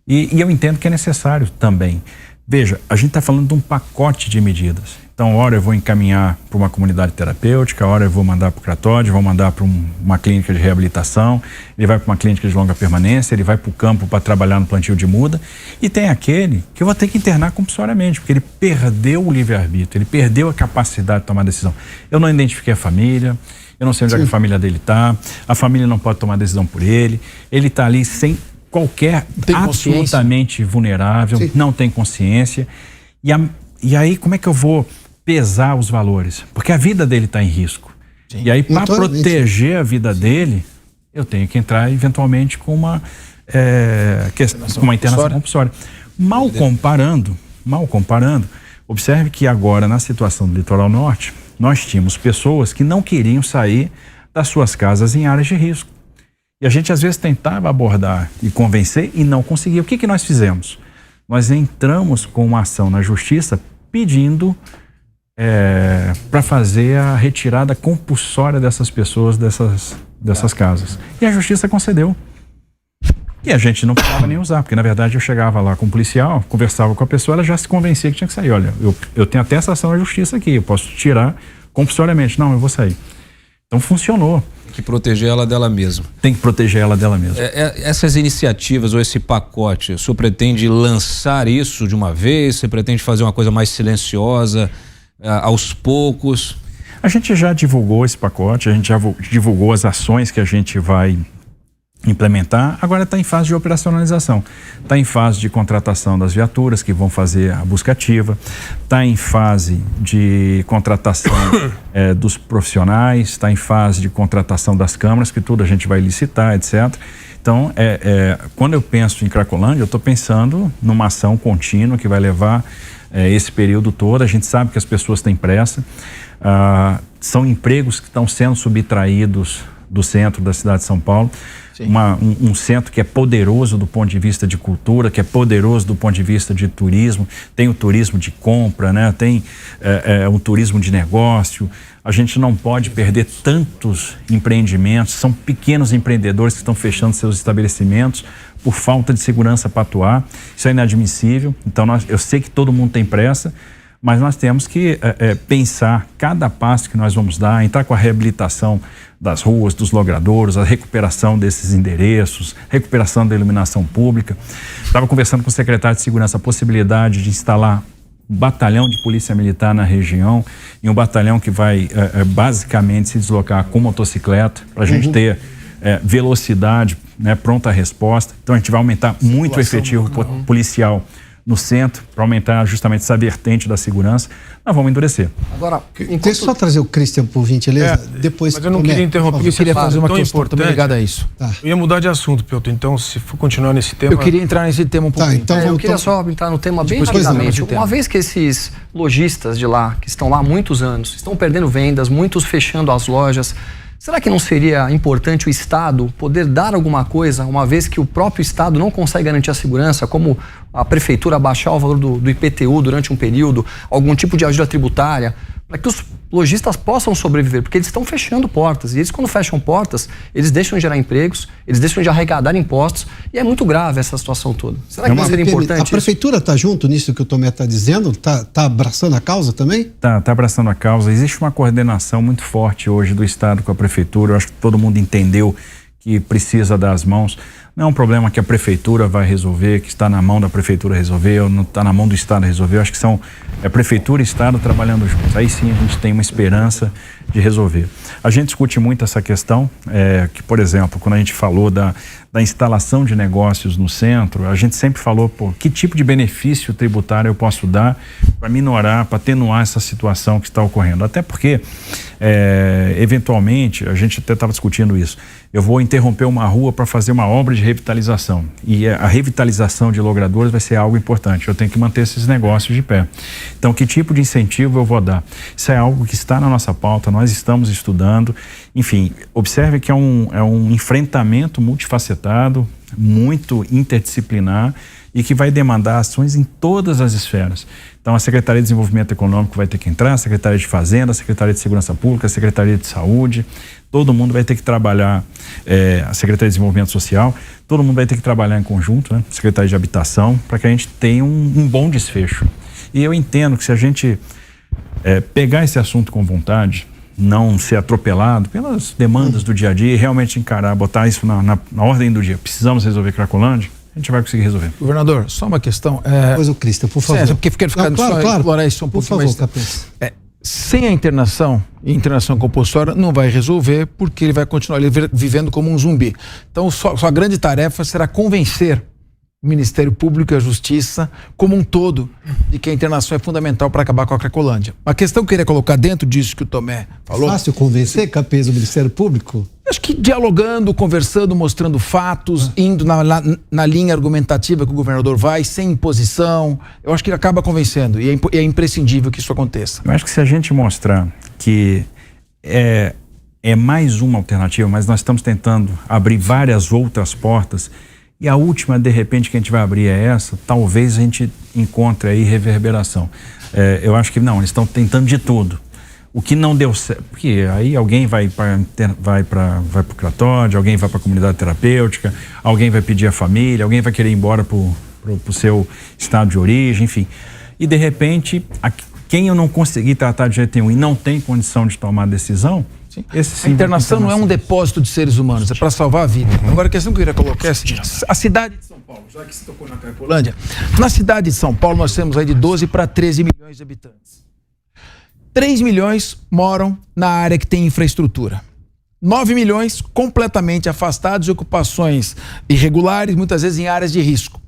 E eu entendo que é necessário também. Veja, a gente está falando de um pacote de medidas. Então, hora eu vou encaminhar para uma comunidade terapêutica, hora eu vou mandar para o Cratóide, vou mandar para uma clínica de reabilitação, ele vai para uma clínica de longa permanência, ele vai para o campo para trabalhar no plantio de muda. E tem aquele que eu vou ter que internar compulsoriamente, porque ele perdeu o livre-arbítrio, ele perdeu a capacidade de tomar decisão. Eu não identifiquei a família, eu não sei onde é que a família dele está, a família não pode tomar decisão por ele está ali sem qualquer, absolutamente vulnerável, não tem consciência. E aí, como é que eu vou pesar os valores? Porque a vida dele está em risco. E aí, para proteger a vida dele, eu tenho que entrar eventualmente com uma internação compulsória. Mal comparando, observe que agora, na situação do Litoral Norte, nós tínhamos pessoas que não queriam sair das suas casas em áreas de risco. E a gente, às vezes, tentava abordar e convencer e não conseguia. O que nós fizemos? Nós entramos com uma ação na justiça pedindo para fazer a retirada compulsória dessas pessoas dessas casas. E a justiça concedeu. E a gente não precisava nem usar, porque na verdade eu chegava lá com um policial, conversava com a pessoa, ela já se convencia que tinha que sair. Olha, eu tenho até essa ação na justiça aqui, eu posso tirar compulsoriamente. Não, eu vou sair. Então funcionou. Tem que proteger ela dela mesma. Tem que proteger ela dela mesma. Essas iniciativas ou esse pacote, o senhor pretende lançar isso de uma vez? Você pretende fazer uma coisa mais silenciosa, aos poucos? A gente já divulgou esse pacote, a gente já divulgou as ações que a gente vai implementar, agora está em fase de operacionalização, está em fase de contratação das viaturas que vão fazer a busca ativa, está em fase de contratação dos profissionais, está em fase de contratação das câmaras, que tudo a gente vai licitar, etc. Então, quando eu penso em Cracolândia, eu estou pensando numa ação contínua que vai levar esse período todo. A gente sabe que as pessoas têm pressa, são empregos que estão sendo subtraídos do centro da cidade de São Paulo. Um centro que é poderoso do ponto de vista de cultura, que é poderoso do ponto de vista de turismo. Tem o turismo de compra, né? Tem um turismo de negócio. A gente não pode perder tantos empreendimentos. São pequenos empreendedores que estão fechando seus estabelecimentos por falta de segurança para atuar. Isso é inadmissível. Então eu sei que todo mundo tem pressa, mas nós temos que pensar cada passo que nós vamos dar, entrar com a reabilitação das ruas, dos logradouros, a recuperação desses endereços, recuperação da iluminação pública. Estava conversando com o secretário de Segurança a possibilidade de instalar um batalhão de polícia militar na região, e um batalhão que vai basicamente se deslocar com motocicleta, para a gente ter velocidade, né, pronta resposta. Então a gente vai aumentar muito o efetivo policial no centro, para aumentar justamente essa vertente da segurança. Nós vamos endurecer. Agora, deixa eu só trazer o Christian, por gentileza. Depois, mas eu não queria interromper. Eu queria fazer uma questão também ligada a isso. Eu ia mudar de assunto, Pelto. Então, se for continuar nesse tema... Eu queria entrar nesse tema um pouquinho. Então, eu queria só entrar no tema bem rapidamente. Uma vez que esses lojistas de lá, que estão lá há muitos anos, estão perdendo vendas, muitos fechando as lojas, será que não seria importante o Estado poder dar alguma coisa, uma vez que o próprio Estado não consegue garantir a segurança, como a Prefeitura baixar o valor do IPTU durante um período, algum tipo de ajuda tributária, para que os lojistas possam sobreviver, porque eles estão fechando portas, e eles, quando fecham portas, eles deixam de gerar empregos, eles deixam de arrecadar impostos, e é muito grave essa situação toda. Será que não seria importante A Prefeitura está junto nisso que o Tomé está dizendo? Está abraçando a causa também? Tá abraçando a causa. Existe uma coordenação muito forte hoje do Estado com a Prefeitura. Eu acho que todo mundo entendeu que precisa dar as mãos. Não é um problema que a Prefeitura vai resolver, que está na mão da Prefeitura resolver, ou não está na mão do Estado resolver. Eu acho que são Prefeitura e Estado trabalhando juntos. Aí sim a gente tem uma esperança de resolver. A gente discute muito essa questão, que, por exemplo, quando a gente falou da instalação de negócios no centro, a gente sempre falou, que tipo de benefício tributário eu posso dar para minorar, para atenuar essa situação que está ocorrendo. Até porque, eventualmente, a gente até estava discutindo isso, eu vou interromper uma rua para fazer uma obra de revitalização, e a revitalização de logradouros vai ser algo importante. Eu tenho que manter esses negócios de pé. Então, que tipo de incentivo eu vou dar? Isso é algo que está na nossa pauta, nós estamos estudando. Enfim, observe que é um enfrentamento multifacetado, muito interdisciplinar, e que vai demandar ações em todas as esferas. Então, a Secretaria de Desenvolvimento Econômico vai ter que entrar, a Secretaria de Fazenda, a Secretaria de Segurança Pública, a Secretaria de Saúde, todo mundo vai ter que trabalhar, a Secretaria de Desenvolvimento Social, todo mundo vai ter que trabalhar em conjunto, né? Secretaria de Habitação, para que a gente tenha um bom desfecho. E eu entendo que se a gente pegar esse assunto com vontade, não ser atropelado pelas demandas do dia a dia e realmente encarar, botar isso na ordem do dia. Precisamos resolver Cracolândia, a gente vai conseguir resolver. Governador, só uma questão. Pois o Cristian, por favor. Porque quero ficar explorar isso um pouquinho mais. Capês. Sem a internação, e internação compulsória não vai resolver, porque ele vai continuar vivendo como um zumbi. Então, sua grande tarefa será convencer o Ministério Público e a Justiça como um todo de que a internação é fundamental para acabar com a Cracolândia. A questão que eu queria colocar dentro disso que o Tomé falou... Fácil convencer, Capês, o Ministério Público? Acho que dialogando, conversando, mostrando fatos, indo na linha argumentativa que o governador vai, sem imposição, eu acho que ele acaba convencendo e é imprescindível que isso aconteça. Eu acho que se a gente mostrar que é mais uma alternativa, mas nós estamos tentando abrir várias outras portas, e a última, de repente, que a gente vai abrir é essa, talvez a gente encontre aí reverberação. Eu acho que não, eles estão tentando de tudo. O que não deu certo, porque aí alguém vai para o cratório, alguém vai para a comunidade terapêutica, alguém vai pedir a família, alguém vai querer ir embora para o seu estado de origem, enfim. E de repente, quem eu não conseguir tratar de jeito nenhum e não tem condição de tomar decisão, a internação não é um depósito de seres humanos, é para salvar a vida. Agora a questão que eu queria colocar é a seguinte: a cidade de São Paulo, já que se tocou na Cracolândia, na cidade de São Paulo nós temos aí de 12 para 13 milhões de habitantes. 3 milhões moram na área que tem infraestrutura. 9 milhões completamente afastados de ocupações irregulares, muitas vezes em áreas de risco.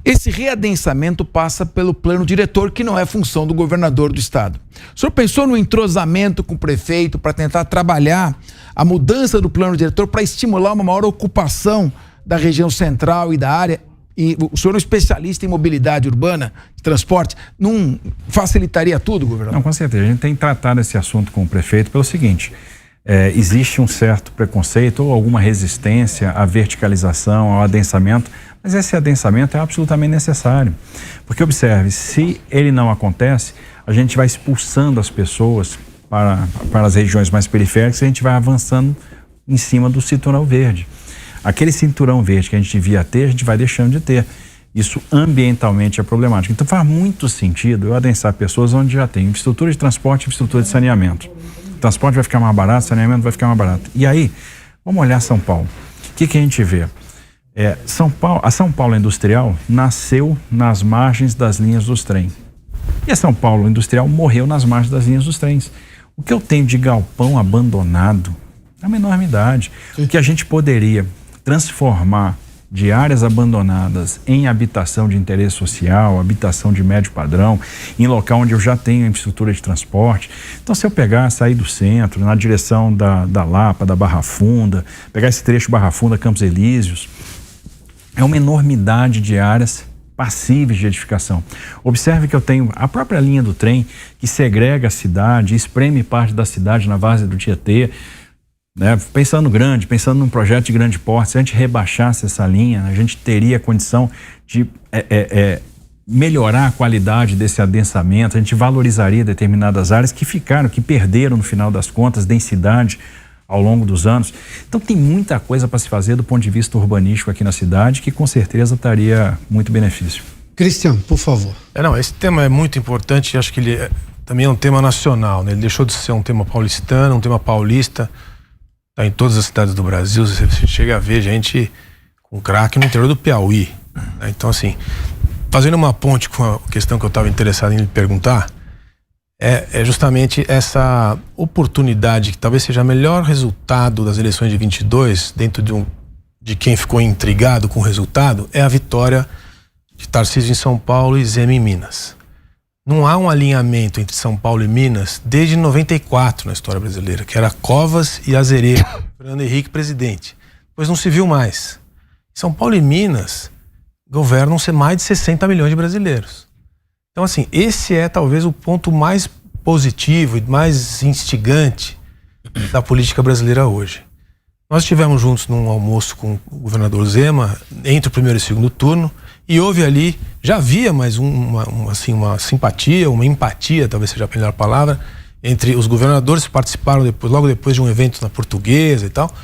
Esse readensamento passa pelo plano diretor, que não é função do governador do estado. O senhor pensou no entrosamento com o prefeito para tentar trabalhar a mudança do plano diretor para estimular uma maior ocupação da região central e da área? E o senhor é um especialista em mobilidade urbana, de transporte, não facilitaria tudo, governador? Não, com certeza. A gente tem tratado esse assunto com o prefeito pelo seguinte: existe um certo preconceito ou alguma resistência à verticalização, ao adensamento, mas esse adensamento é absolutamente necessário. Porque observe, se ele não acontece, a gente vai expulsando as pessoas para as regiões mais periféricas e a gente vai avançando em cima do cinturão verde. Aquele cinturão verde que a gente devia ter, a gente vai deixando de ter. Isso ambientalmente é problemático. Então faz muito sentido eu adensar pessoas onde já tem infraestrutura de transporte e infraestrutura de saneamento. O transporte vai ficar mais barato, o saneamento vai ficar mais barato. E aí, vamos olhar São Paulo. O que a gente vê? A São Paulo Industrial nasceu nas margens das linhas dos trens. E a São Paulo Industrial morreu nas margens das linhas dos trens. O que eu tenho de galpão abandonado é uma enormidade. O que a gente poderia transformar de áreas abandonadas em habitação de interesse social, habitação de médio padrão, em local onde eu já tenho infraestrutura de transporte. Então, se eu sair do centro, na direção da Lapa, da Barra Funda, pegar esse trecho Barra Funda, Campos Elíseos, é uma enormidade de áreas passíveis de edificação. Observe que eu tenho a própria linha do trem que segrega a cidade, espreme parte da cidade na várzea do Tietê, né? Pensando grande, pensando num projeto de grande porte, se a gente rebaixasse essa linha, a gente teria condição de melhorar a qualidade desse adensamento, a gente valorizaria determinadas áreas que perderam no final das contas densidade ao longo dos anos. Então tem muita coisa para se fazer do ponto de vista urbanístico aqui na cidade que com certeza traria muito benefício. Cristian, por favor. Esse tema é muito importante e acho que ele também é um tema nacional, né? Ele deixou de ser um tema paulistano, um tema paulista. Está em todas as cidades do Brasil, você chega a ver gente com crack no interior do Piauí, né? Então, assim, fazendo uma ponte com a questão que eu estava interessado em lhe perguntar, é justamente essa oportunidade que talvez seja o melhor resultado das eleições de 22, dentro de quem ficou intrigado com o resultado, é a vitória de Tarcísio em São Paulo e Zema em Minas. Não há um alinhamento entre São Paulo e Minas desde 94 na história brasileira, que era Covas e Azeredo, Fernando Henrique presidente. Depois não se viu mais. São Paulo e Minas governam-se mais de 60 milhões de brasileiros. Então, assim, esse é talvez o ponto mais positivo e mais instigante da política brasileira hoje. Nós estivemos juntos num almoço com o governador Zema, entre o primeiro e o segundo turno, e houve ali, já havia mais uma simpatia, uma empatia, talvez seja a melhor palavra, entre os governadores que participaram logo depois de um evento na Portuguesa e tal.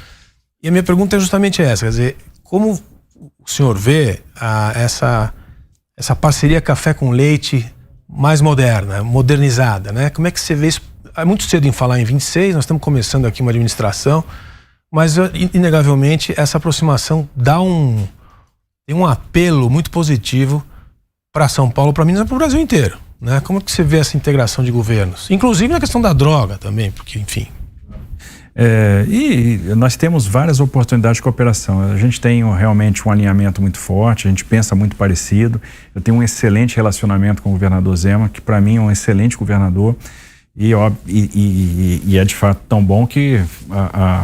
E a minha pergunta é justamente essa, quer dizer, como o senhor vê essa parceria café com leite mais moderna, modernizada, né? Como é que você vê isso? É muito cedo em falar em 26, nós estamos começando aqui uma administração, mas inegavelmente essa aproximação tem um apelo muito positivo para São Paulo, para Minas e para o Brasil inteiro, né? Como é que você vê essa integração de governos? Inclusive na questão da droga também, porque, enfim... E nós temos várias oportunidades de cooperação. A gente tem realmente um alinhamento muito forte, a gente pensa muito parecido. Eu tenho um excelente relacionamento com o governador Zema, que para mim é um excelente governador, e é de fato tão bom que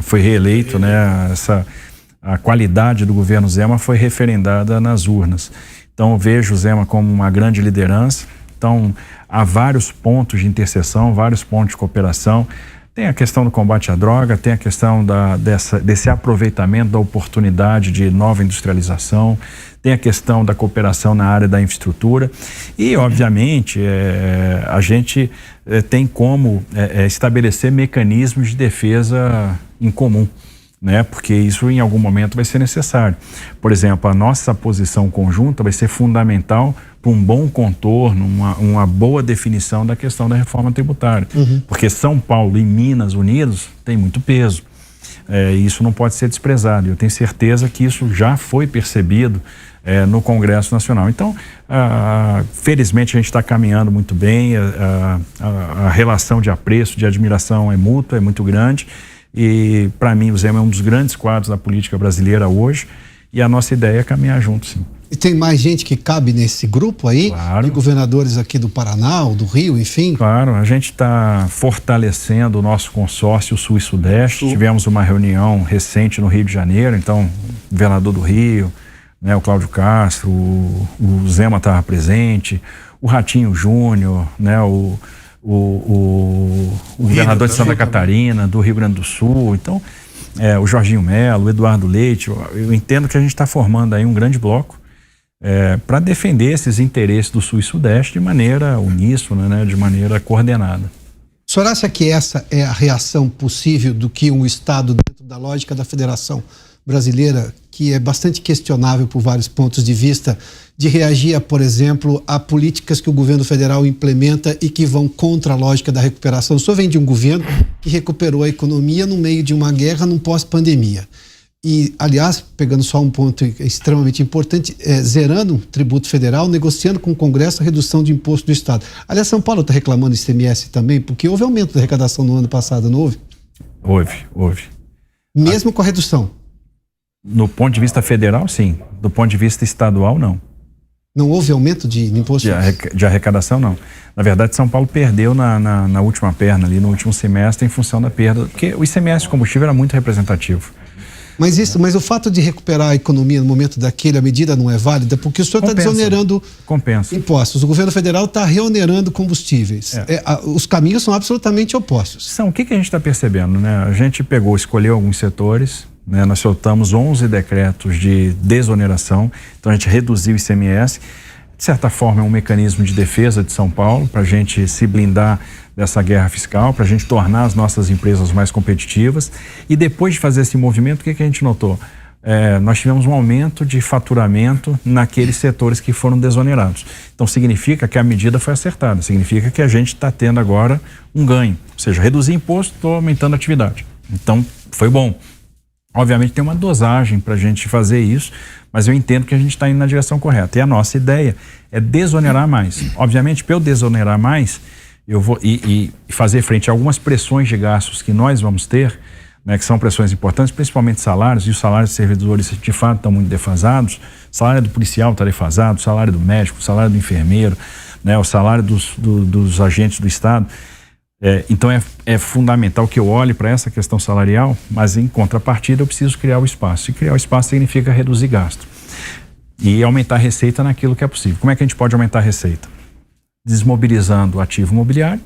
foi reeleito, né? A qualidade do governo Zema foi referendada nas urnas. Então eu vejo o Zema como uma grande liderança. Então há vários pontos de interseção, vários pontos de cooperação. Tem a questão do combate à droga, tem a questão desse aproveitamento da oportunidade de nova industrialização, tem a questão da cooperação na área da infraestrutura e, obviamente, a gente tem como estabelecer mecanismos de defesa em comum, né? Porque isso em algum momento vai ser necessário. Por exemplo, a nossa posição conjunta vai ser fundamental para um bom contorno, uma boa definição da questão da reforma tributária. Porque São Paulo e Minas unidos tem muito peso. Isso não pode ser desprezado. Eu tenho certeza que isso já foi percebido no Congresso Nacional. Então, felizmente a gente está caminhando muito bem, a relação de apreço, de admiração é mútua, é muito grande. E, para mim, o Zema é um dos grandes quadros da política brasileira hoje e a nossa ideia é caminhar junto, sim. E tem mais gente que cabe nesse grupo aí? Claro. De governadores aqui do Paraná, ou do Rio, enfim? Claro, a gente está fortalecendo o nosso consórcio Sul e Sudeste. Tivemos uma reunião recente no Rio de Janeiro, então, o governador do Rio, né, o Cláudio Castro, o Zema estava presente, o Ratinho Júnior, né, o governador de Santa Catarina, do Rio Grande do Sul, então o Jorginho Melo, o Eduardo Leite. Eu entendo que a gente está formando aí um grande bloco para defender esses interesses do Sul e Sudeste de maneira uníssona, né, de maneira coordenada. O senhor acha que essa é a reação possível do que um Estado dentro da lógica da Federação Brasileira, que é bastante questionável por vários pontos de vista, de reagir, por exemplo, a políticas que o governo federal implementa e que vão contra a lógica da recuperação? O senhor vem de um governo que recuperou a economia no meio de uma guerra, num pós-pandemia. E, aliás, pegando só um ponto extremamente importante, zerando o tributo federal, negociando com o Congresso a redução de imposto do Estado. Aliás, São Paulo está reclamando ICMS também, porque houve aumento da arrecadação no ano passado, não houve? Houve. Mesmo com a redução? No ponto de vista federal, sim. Do ponto de vista estadual, não. Não houve aumento de imposto? De arrecadação, não. Na verdade, São Paulo perdeu na última perna, ali no último semestre, em função da perda, porque o ICMS de combustível era muito representativo. Mas o fato de recuperar a economia no momento daquele, a medida não é válida, porque o senhor está desonerando impostos. O governo federal está reonerando combustíveis. Os caminhos são absolutamente opostos. O que a gente está percebendo, né? A gente escolheu alguns setores, né? Nós soltamos 11 decretos de desoneração, então a gente reduziu o ICMS. De certa forma, é um mecanismo de defesa de São Paulo, para a gente se blindar dessa guerra fiscal, para a gente tornar as nossas empresas mais competitivas. E depois de fazer esse movimento, o que a gente notou? Nós tivemos um aumento de faturamento naqueles setores que foram desonerados. Então, significa que a medida foi acertada, significa que a gente está tendo agora um ganho. Ou seja, reduzir imposto, estou aumentando a atividade. Então, foi bom. Obviamente, tem uma dosagem para a gente fazer isso, mas eu entendo que a gente está indo na direção correta. E a nossa ideia é desonerar mais. Obviamente, para eu desonerar mais, eu vou e fazer frente a algumas pressões de gastos que nós vamos ter, né, que são pressões importantes, principalmente salários, e os salários dos servidores de fato estão muito defasados. O salário do policial está defasado, o salário do médico, o salário do enfermeiro, né, o salário dos agentes do Estado. Então é fundamental que eu olhe para essa questão salarial, mas em contrapartida eu preciso criar o espaço. E criar o espaço significa reduzir gasto e aumentar a receita naquilo que é possível. Como é que a gente pode aumentar a receita? Desmobilizando o ativo imobiliário.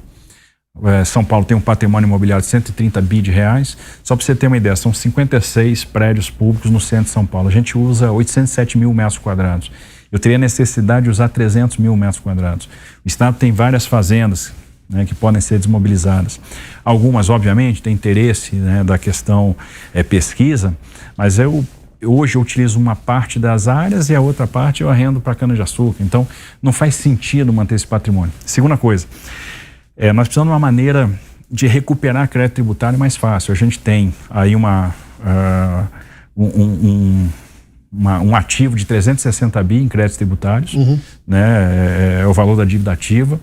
São Paulo tem um patrimônio imobiliário de 130 bi de reais. Só para você ter uma ideia, são 56 prédios públicos no centro de São Paulo. A gente usa 807 mil metros quadrados. Eu teria necessidade de usar 300 mil metros quadrados. O Estado tem várias fazendas, né, que podem ser desmobilizadas. Algumas, obviamente, têm interesse, né, da questão pesquisa, mas eu hoje eu utilizo uma parte das áreas e a outra parte eu arrendo para cana-de-açúcar. Então, não faz sentido manter esse patrimônio. Segunda coisa, nós precisamos de uma maneira de recuperar crédito tributário mais fácil. A gente tem aí um ativo de 360 bi em créditos tributários, né? É o valor da dívida ativa,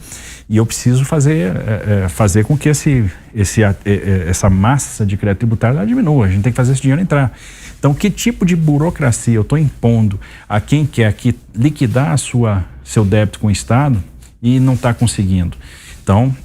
e eu preciso fazer com que essa massa de crédito tributário diminua. A gente tem que fazer esse dinheiro entrar. Então, que tipo de burocracia eu estou impondo a quem quer aqui liquidar seu débito com o Estado e não está conseguindo? Então,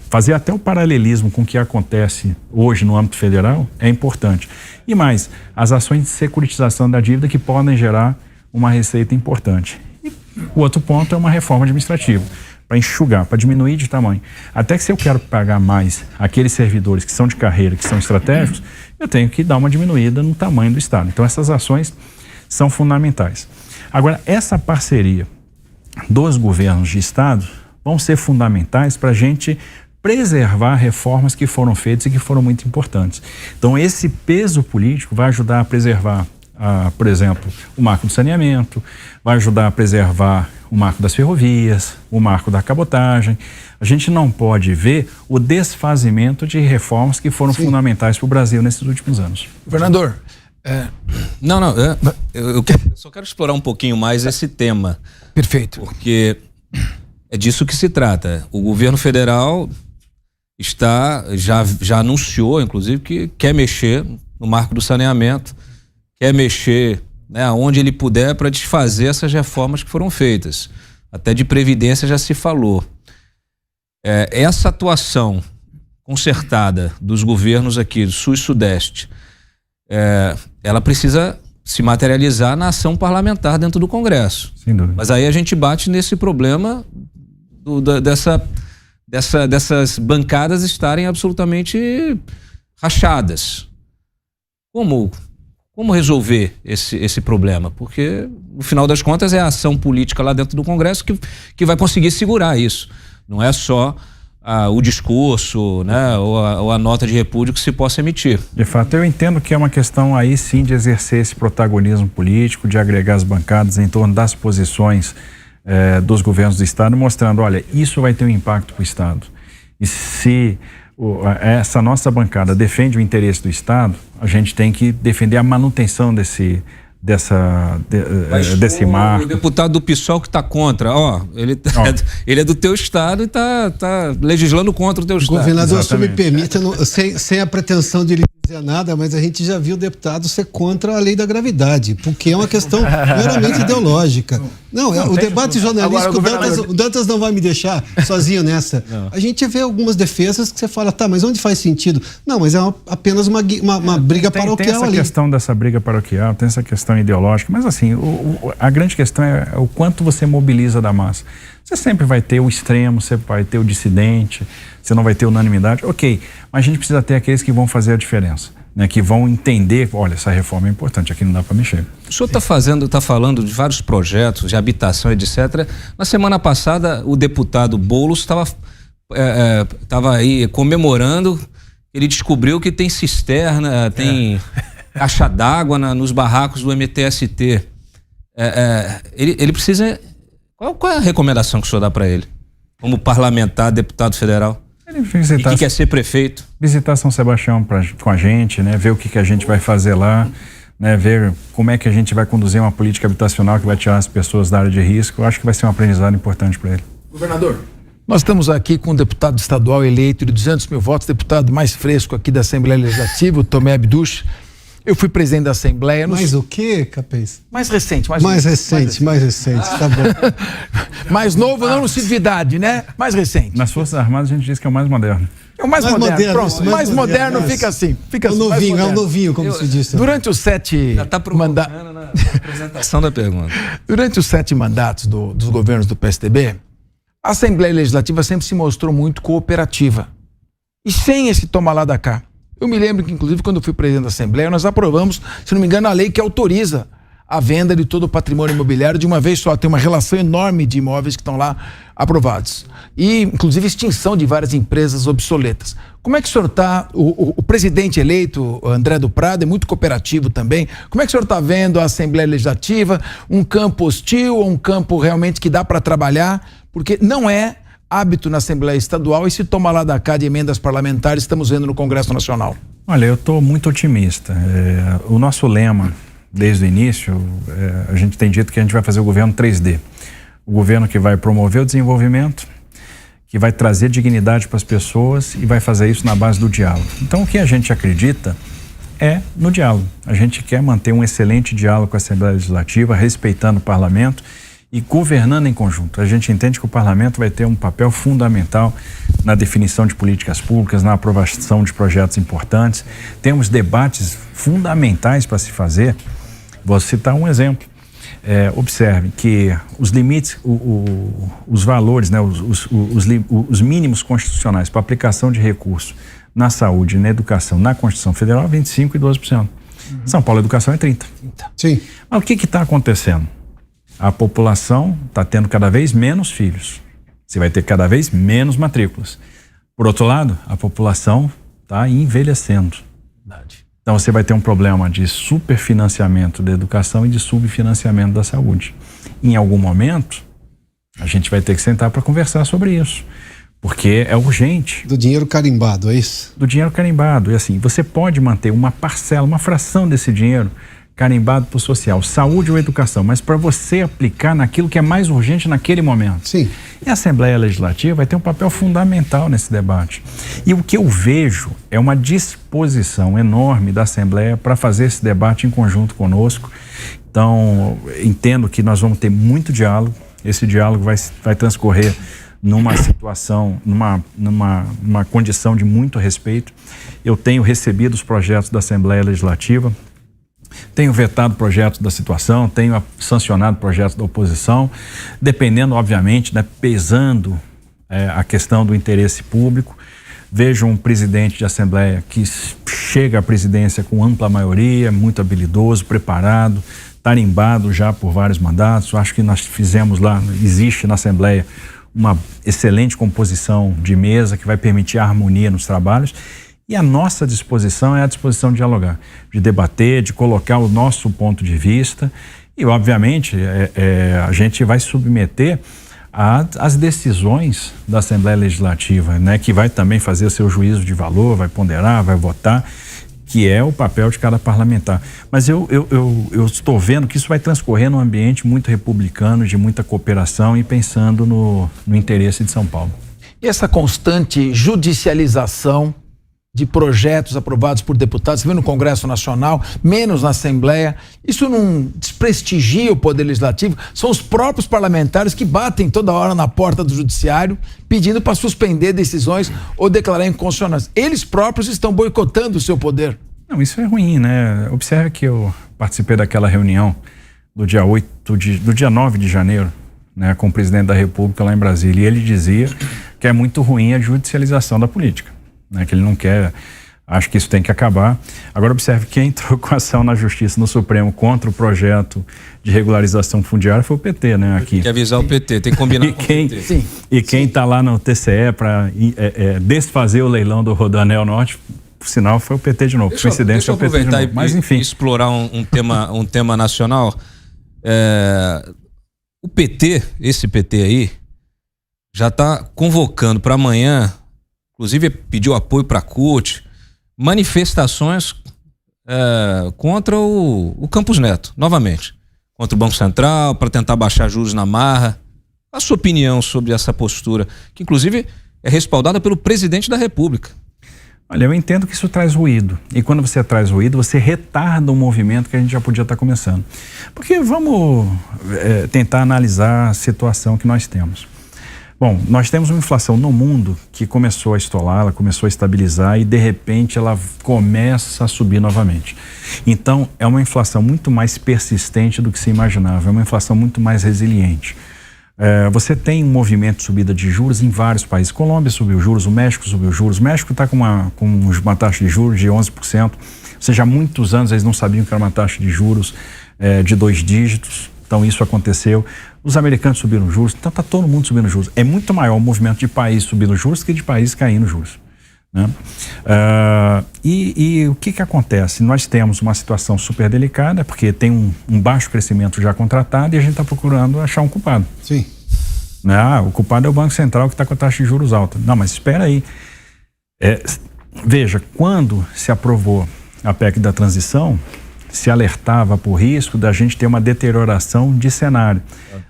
fazer até o paralelismo com o que acontece hoje no âmbito federal é importante. E mais, as ações de securitização da dívida que podem gerar uma receita importante. E o outro ponto é uma reforma administrativa, para enxugar, para diminuir de tamanho. Até que se eu quero pagar mais aqueles servidores que são de carreira, que são estratégicos, eu tenho que dar uma diminuída no tamanho do Estado. Então essas ações são fundamentais. Agora, essa parceria dos governos de Estado vão ser fundamentais para a gente preservar reformas que foram feitas e que foram muito importantes. Então, esse peso político vai ajudar a preservar, por exemplo, o marco do saneamento, vai ajudar a preservar o marco das ferrovias, o marco da cabotagem. A gente não pode ver o desfazimento de reformas que foram fundamentais para o Brasil nesses últimos anos. Governador, eu só quero explorar um pouquinho mais esse tema. Perfeito. Porque é disso que se trata. O governo federal já anunciou, inclusive, que quer mexer no marco do saneamento, quer mexer, né, onde ele puder para desfazer essas reformas que foram feitas. Até de previdência já se falou. Essa atuação concertada dos governos aqui do Sul e Sudeste, ela precisa se materializar na ação parlamentar dentro do Congresso. Sem dúvida. Mas aí a gente bate nesse problema dessas bancadas estarem absolutamente rachadas. Como resolver esse problema? Porque, no final das contas, é a ação política lá dentro do Congresso que vai conseguir segurar isso. Não é só o discurso, né, ou a nota de repúdio que se possa emitir. De fato, eu entendo que é uma questão aí sim de exercer esse protagonismo político, de agregar as bancadas em torno das posições dos governos do Estado, mostrando, olha, isso vai ter um impacto para o Estado. E se essa nossa bancada defende o interesse do Estado, a gente tem que defender a manutenção desse marco. O deputado do PSOL que está contra, ele é do teu estado e está legislando contra o teu estado. Governador, se me permita, sem a pretensão de lhe dizer nada, mas a gente já viu o deputado ser contra a lei da gravidade, porque é uma questão meramente ideológica. O debate jornalístico, o Dantas não vai me deixar sozinho nessa. Não. A gente vê algumas defesas que você fala, tá, mas onde faz sentido? Não, mas é apenas uma briga paroquial ali. Tem essa questão dessa briga paroquial, tem essa questão ideológica, mas assim, a grande questão é o quanto você mobiliza da massa. Você sempre vai ter o extremo, você vai ter o dissidente, você não vai ter unanimidade, ok, mas a gente precisa ter aqueles que vão fazer a diferença, né, que vão entender, olha, essa reforma é importante, aqui não dá para mexer. O senhor está falando de vários projetos de habitação, etc. Na semana passada, o deputado Boulos estava aí comemorando, ele descobriu que tem cisterna, tem caixa d'água nos barracos do MTST. Ele precisa... Qual é a recomendação que o senhor dá para ele? Como parlamentar, deputado federal? E que quer ser prefeito? Visitar São Sebastião com a gente, né? Ver o que a gente vai fazer lá, né? Ver como é que a gente vai conduzir uma política habitacional que vai tirar as pessoas da área de risco. Eu acho que vai ser um aprendizado importante para ele. Governador, nós estamos aqui com um deputado estadual eleito de 200 mil votos, deputado mais fresco aqui da Assembleia Legislativa, o Tomé Abduch. Eu fui presidente da Assembleia. Mais o quê, Capês? Mais recente. Mais recente, tá bom. Mais novo, não no sentido de idade, né? Mais recente. Nas Forças Armadas a gente diz que é o mais moderno. É o mais moderno, pronto. Mais moderno fica assim. É o novinho, como se diz. Durante os 7 mandatos... na apresentação da pergunta. Durante os 7 mandatos dos governos do PSDB, a Assembleia Legislativa sempre se mostrou muito cooperativa. E sem esse toma lá da cá. Eu me lembro que, inclusive, quando eu fui presidente da Assembleia, nós aprovamos, se não me engano, a lei que autoriza a venda de todo o patrimônio imobiliário de uma vez só. Tem uma relação enorme de imóveis que estão lá aprovados. E, inclusive, extinção de várias empresas obsoletas. Como é que o senhor está, o presidente eleito, André do Prado, é muito cooperativo também. Como é que o senhor está vendo a Assembleia Legislativa? Um campo hostil ou um campo realmente que dá para trabalhar? Porque não é hábito na Assembleia Estadual e se toma lá da cá de emendas parlamentares, estamos vendo no Congresso Nacional. Olha, eu estou muito otimista. O nosso lema, desde o início, a gente tem dito que a gente vai fazer o governo 3D. O governo que vai promover o desenvolvimento, que vai trazer dignidade para as pessoas e vai fazer isso na base do diálogo. Então, o que a gente acredita é no diálogo. A gente quer manter um excelente diálogo com a Assembleia Legislativa, respeitando o parlamento e governando em conjunto. A gente entende que o parlamento vai ter um papel fundamental na definição de políticas públicas, na aprovação de projetos importantes. Temos debates fundamentais para se fazer. Vou citar um exemplo. Observe que os limites, os valores, né, os mínimos constitucionais para aplicação de recursos na saúde, na educação, na Constituição Federal, 25% e 12%. São Paulo, a educação é 30%. Sim. Mas o que está acontecendo? A população está tendo cada vez menos filhos. Você vai ter cada vez menos matrículas. Por outro lado, a população está envelhecendo. Verdade. Então você vai ter um problema de superfinanciamento da educação e de subfinanciamento da saúde. Em algum momento, a gente vai ter que sentar para conversar sobre isso, porque é urgente. Do dinheiro carimbado, é isso? Do dinheiro carimbado. E assim, você pode manter uma parcela, uma fração desse dinheiro carimbado para o social, saúde ou educação, mas para você aplicar naquilo que é mais urgente naquele momento. Sim. E a Assembleia Legislativa vai ter um papel fundamental nesse debate. E o que eu vejo é uma disposição enorme da Assembleia para fazer esse debate em conjunto conosco. Então, entendo que nós vamos ter muito diálogo. Esse diálogo vai transcorrer numa situação, numa condição de muito respeito. Eu tenho recebido os projetos da Assembleia Legislativa, tenho vetado projetos da situação, tenho sancionado projetos da oposição, dependendo, obviamente, né, pesando a questão do interesse público. Vejo um presidente de Assembleia que chega à presidência com ampla maioria, muito habilidoso, preparado, tarimbado já por vários mandatos. Acho que nós fizemos lá, existe na Assembleia uma excelente composição de mesa que vai permitir a harmonia nos trabalhos. E a nossa disposição é a disposição de dialogar, de debater, de colocar o nosso ponto de vista e, obviamente, a gente vai submeter às decisões da Assembleia Legislativa, né, que vai também fazer o seu juízo de valor, vai ponderar, vai votar, que é o papel de cada parlamentar. Mas eu estou vendo que isso vai transcorrer num ambiente muito republicano, de muita cooperação e pensando no interesse de São Paulo. E essa constante judicialização de projetos aprovados por deputados, você vê no Congresso Nacional, menos na Assembleia, isso não desprestigia o Poder Legislativo? São os próprios parlamentares que batem toda hora na porta do Judiciário pedindo para suspender decisões ou declarar inconstitucionais. Eles próprios estão boicotando o seu poder. Não, isso é ruim, né? Observe que eu participei daquela reunião do dia 9 de janeiro, né, com o presidente da República lá em Brasília, e ele dizia que é muito ruim a judicialização da política. Né, que ele não quer, acho que isso tem que acabar. Agora observe, quem entrou com ação na Justiça, no Supremo, contra o projeto de regularização fundiária foi o PT, né, aqui. Tem que avisar o PT, tem que combinar com o PT. Sim. E quem está lá no TCE para desfazer o leilão do Rodoanel Norte, por sinal, foi o PT de novo. Deixa eu aproveitar mas enfim. Explorar um tema nacional. O PT, esse PT aí, já está convocando para amanhã, inclusive pediu apoio para a CUT, manifestações contra o Campos Neto, novamente. Contra o Banco Central, para tentar baixar juros na marra. A sua opinião sobre essa postura, que inclusive é respaldada pelo presidente da República. Olha, eu entendo que isso traz ruído. E quando você traz ruído, você retarda um movimento que a gente já podia estar começando. Porque vamos tentar analisar a situação que nós temos. Bom, nós temos uma inflação no mundo que começou a estolar, ela começou a estabilizar e de repente ela começa a subir novamente. Então é uma inflação muito mais persistente do que se imaginava, é uma inflação muito mais resiliente. Você tem um movimento de subida de juros em vários países. Colômbia subiu juros, o México subiu juros, o México está com uma taxa de juros de 11%, ou seja, há muitos anos eles não sabiam que era uma taxa de juros de 2 dígitos. Então isso aconteceu. Os americanos subiram juros, então está todo mundo subindo juros. É muito maior o movimento de país subindo juros que de país caindo juros, né? E o que acontece? Nós temos uma situação super delicada, porque tem um baixo crescimento já contratado e a gente está procurando achar um culpado. Sim. O culpado é o Banco Central que está com a taxa de juros alta. Não, mas espera aí. Veja, quando se aprovou a PEC da transição, se alertava por risco da gente ter uma deterioração de cenário.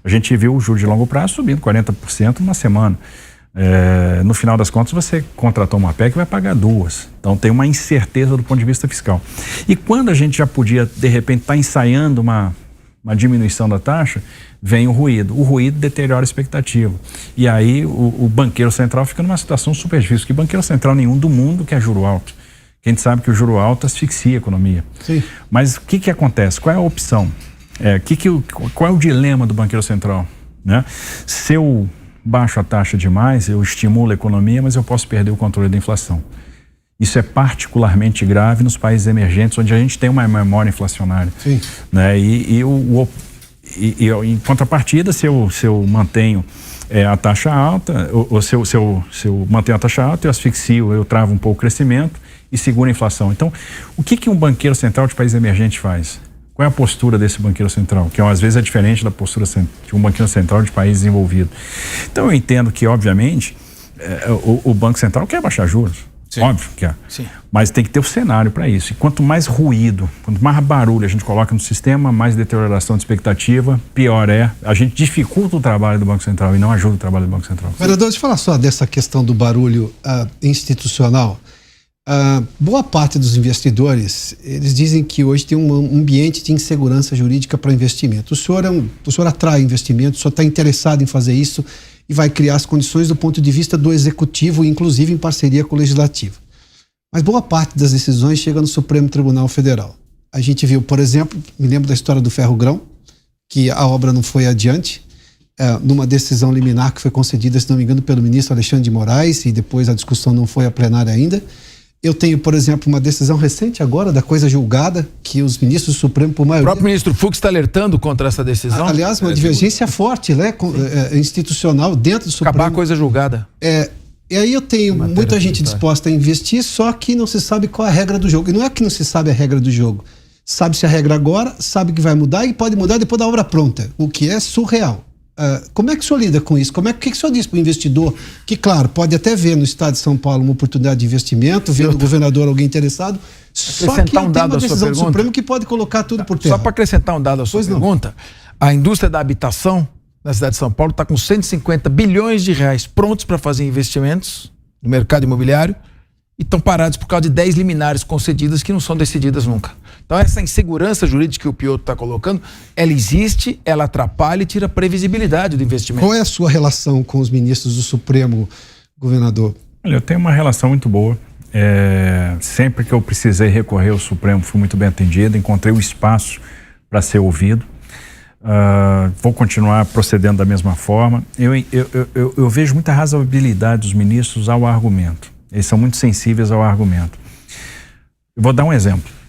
A gente viu o juros de longo prazo subindo 40% numa semana. No final das contas, você contratou uma PEC e vai pagar 2. Então tem uma incerteza do ponto de vista fiscal. E quando a gente já podia, de repente, estar ensaiando uma diminuição da taxa, vem o ruído. O ruído deteriora a expectativa. E aí o banqueiro central fica numa situação super difícil, porque banqueiro central nenhum do mundo quer juro alto. A gente sabe que o juro alto asfixia a economia. Sim. Mas o que acontece? Qual é a opção? Qual é o dilema do banqueiro central, né? Se eu baixo a taxa demais, eu estimulo a economia, mas eu posso perder o controle da inflação. Isso é particularmente grave nos países emergentes, onde a gente tem uma memória inflacionária. Sim. Né? E em contrapartida, se eu mantenho a taxa alta, ou se eu mantenho a taxa alta, eu asfixio, eu travo um pouco o crescimento e seguro a inflação. Então, o que um banqueiro central de país emergente faz? Qual é a postura desse banqueiro central? Que às vezes é diferente da postura de um banqueiro central de país desenvolvido. Então, eu entendo que, obviamente, o Banco Central quer baixar juros. Sim. Óbvio que é. Sim. Mas tem que ter o cenário para isso. E quanto mais ruído, quanto mais barulho a gente coloca no sistema, mais deterioração de expectativa, pior é. A gente dificulta o trabalho do Banco Central e não ajuda o trabalho do Banco Central. Vereador, deixa eu falar só dessa questão do barulho institucional. Boa parte dos investidores, eles dizem que hoje tem um ambiente de insegurança jurídica para investimento. O senhor atrai investimento, o senhor está interessado em fazer isso e vai criar as condições do ponto de vista do executivo, inclusive em parceria com o legislativo. Mas boa parte das decisões chega no Supremo Tribunal Federal. A gente viu, por exemplo, me lembro da história do Ferrogrão, que a obra não foi adiante, numa decisão liminar que foi concedida, se não me engano, pelo ministro Alexandre de Moraes, e depois a discussão não foi a plenária ainda. Eu tenho, por exemplo, uma decisão recente agora da coisa julgada, que os ministros do Supremo, por maioria... O próprio ministro Fux está alertando contra essa decisão. Aliás, uma divergência forte, né, institucional dentro do Supremo. Acabar a coisa julgada. E aí eu tenho muita gente disposta a investir, só que não se sabe qual é a regra do jogo. E não é que não se sabe a regra do jogo. Sabe-se a regra agora, sabe que vai mudar e pode mudar depois da obra pronta, o que é surreal. Como é que o senhor lida com isso? O que o senhor diz para o investidor que, claro, pode até ver no estado de São Paulo uma oportunidade de investimento, ver no governador alguém interessado, só que tem uma decisão do Supremo que pode colocar tudo por terra. Só para acrescentar um dado à sua pergunta, a indústria da habitação na cidade de São Paulo está com 150 bilhões de reais prontos para fazer investimentos no mercado imobiliário e estão parados por causa de 10 liminares concedidas que não são decididas nunca. Então essa insegurança jurídica que o Piotr está colocando, ela existe, ela atrapalha e tira a previsibilidade do investimento. Qual é a sua relação com os ministros do Supremo, governador? Olha, eu tenho uma relação muito boa. Sempre que eu precisei recorrer ao Supremo, fui muito bem atendido, encontrei o espaço para ser ouvido. Vou continuar procedendo da mesma forma. Eu vejo muita razoabilidade dos ministros ao argumento. Eles são muito sensíveis ao argumento. Eu vou dar um exemplo.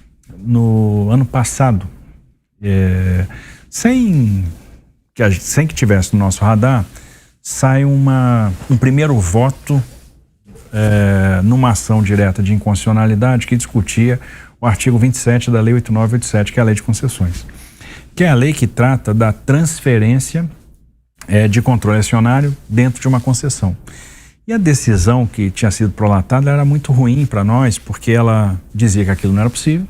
No ano passado, sem que tivesse no nosso radar, sai um primeiro voto numa ação direta de inconstitucionalidade que discutia o artigo 27 da Lei 8987, que é a Lei de Concessões, que é a lei que trata da transferência de controle acionário dentro de uma concessão. E a decisão que tinha sido prolatada era muito ruim para nós, porque ela dizia que aquilo não era possível,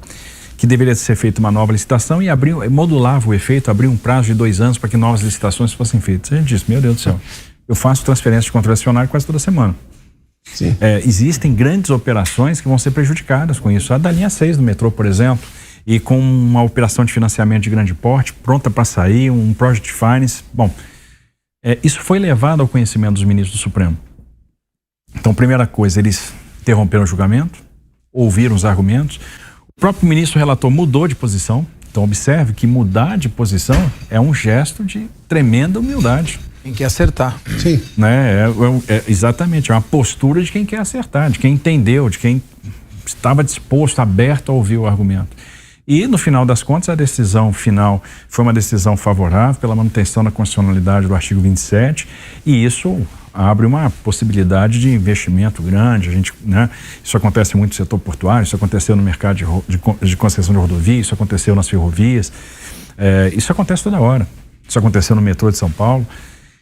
que deveria ser feita uma nova licitação e modulava o efeito, abria um prazo de 2 anos para que novas licitações fossem feitas. A gente disse, meu Deus do céu, eu faço transferência de controle acionário quase toda semana. Sim. Existem grandes operações que vão ser prejudicadas com isso. A da linha 6 do metrô, por exemplo, e com uma operação de financiamento de grande porte, pronta para sair, um project finance. Bom, isso foi levado ao conhecimento dos ministros do Supremo. Então, primeira coisa, eles interromperam o julgamento, ouviram os argumentos. O próprio ministro relator mudou de posição. Então, observe que mudar de posição é um gesto de tremenda humildade. Quem quer acertar. Sim. Né? Exatamente, é uma postura de quem quer acertar, de quem entendeu, de quem estava disposto, aberto a ouvir o argumento. E, no final das contas, a decisão final foi uma decisão favorável pela manutenção da constitucionalidade do artigo 27, e isso abre uma possibilidade de investimento grande. Isso acontece muito no setor portuário, isso aconteceu no mercado de concessão de rodovia, isso aconteceu nas ferrovias, isso acontece toda hora. Isso aconteceu no metrô de São Paulo.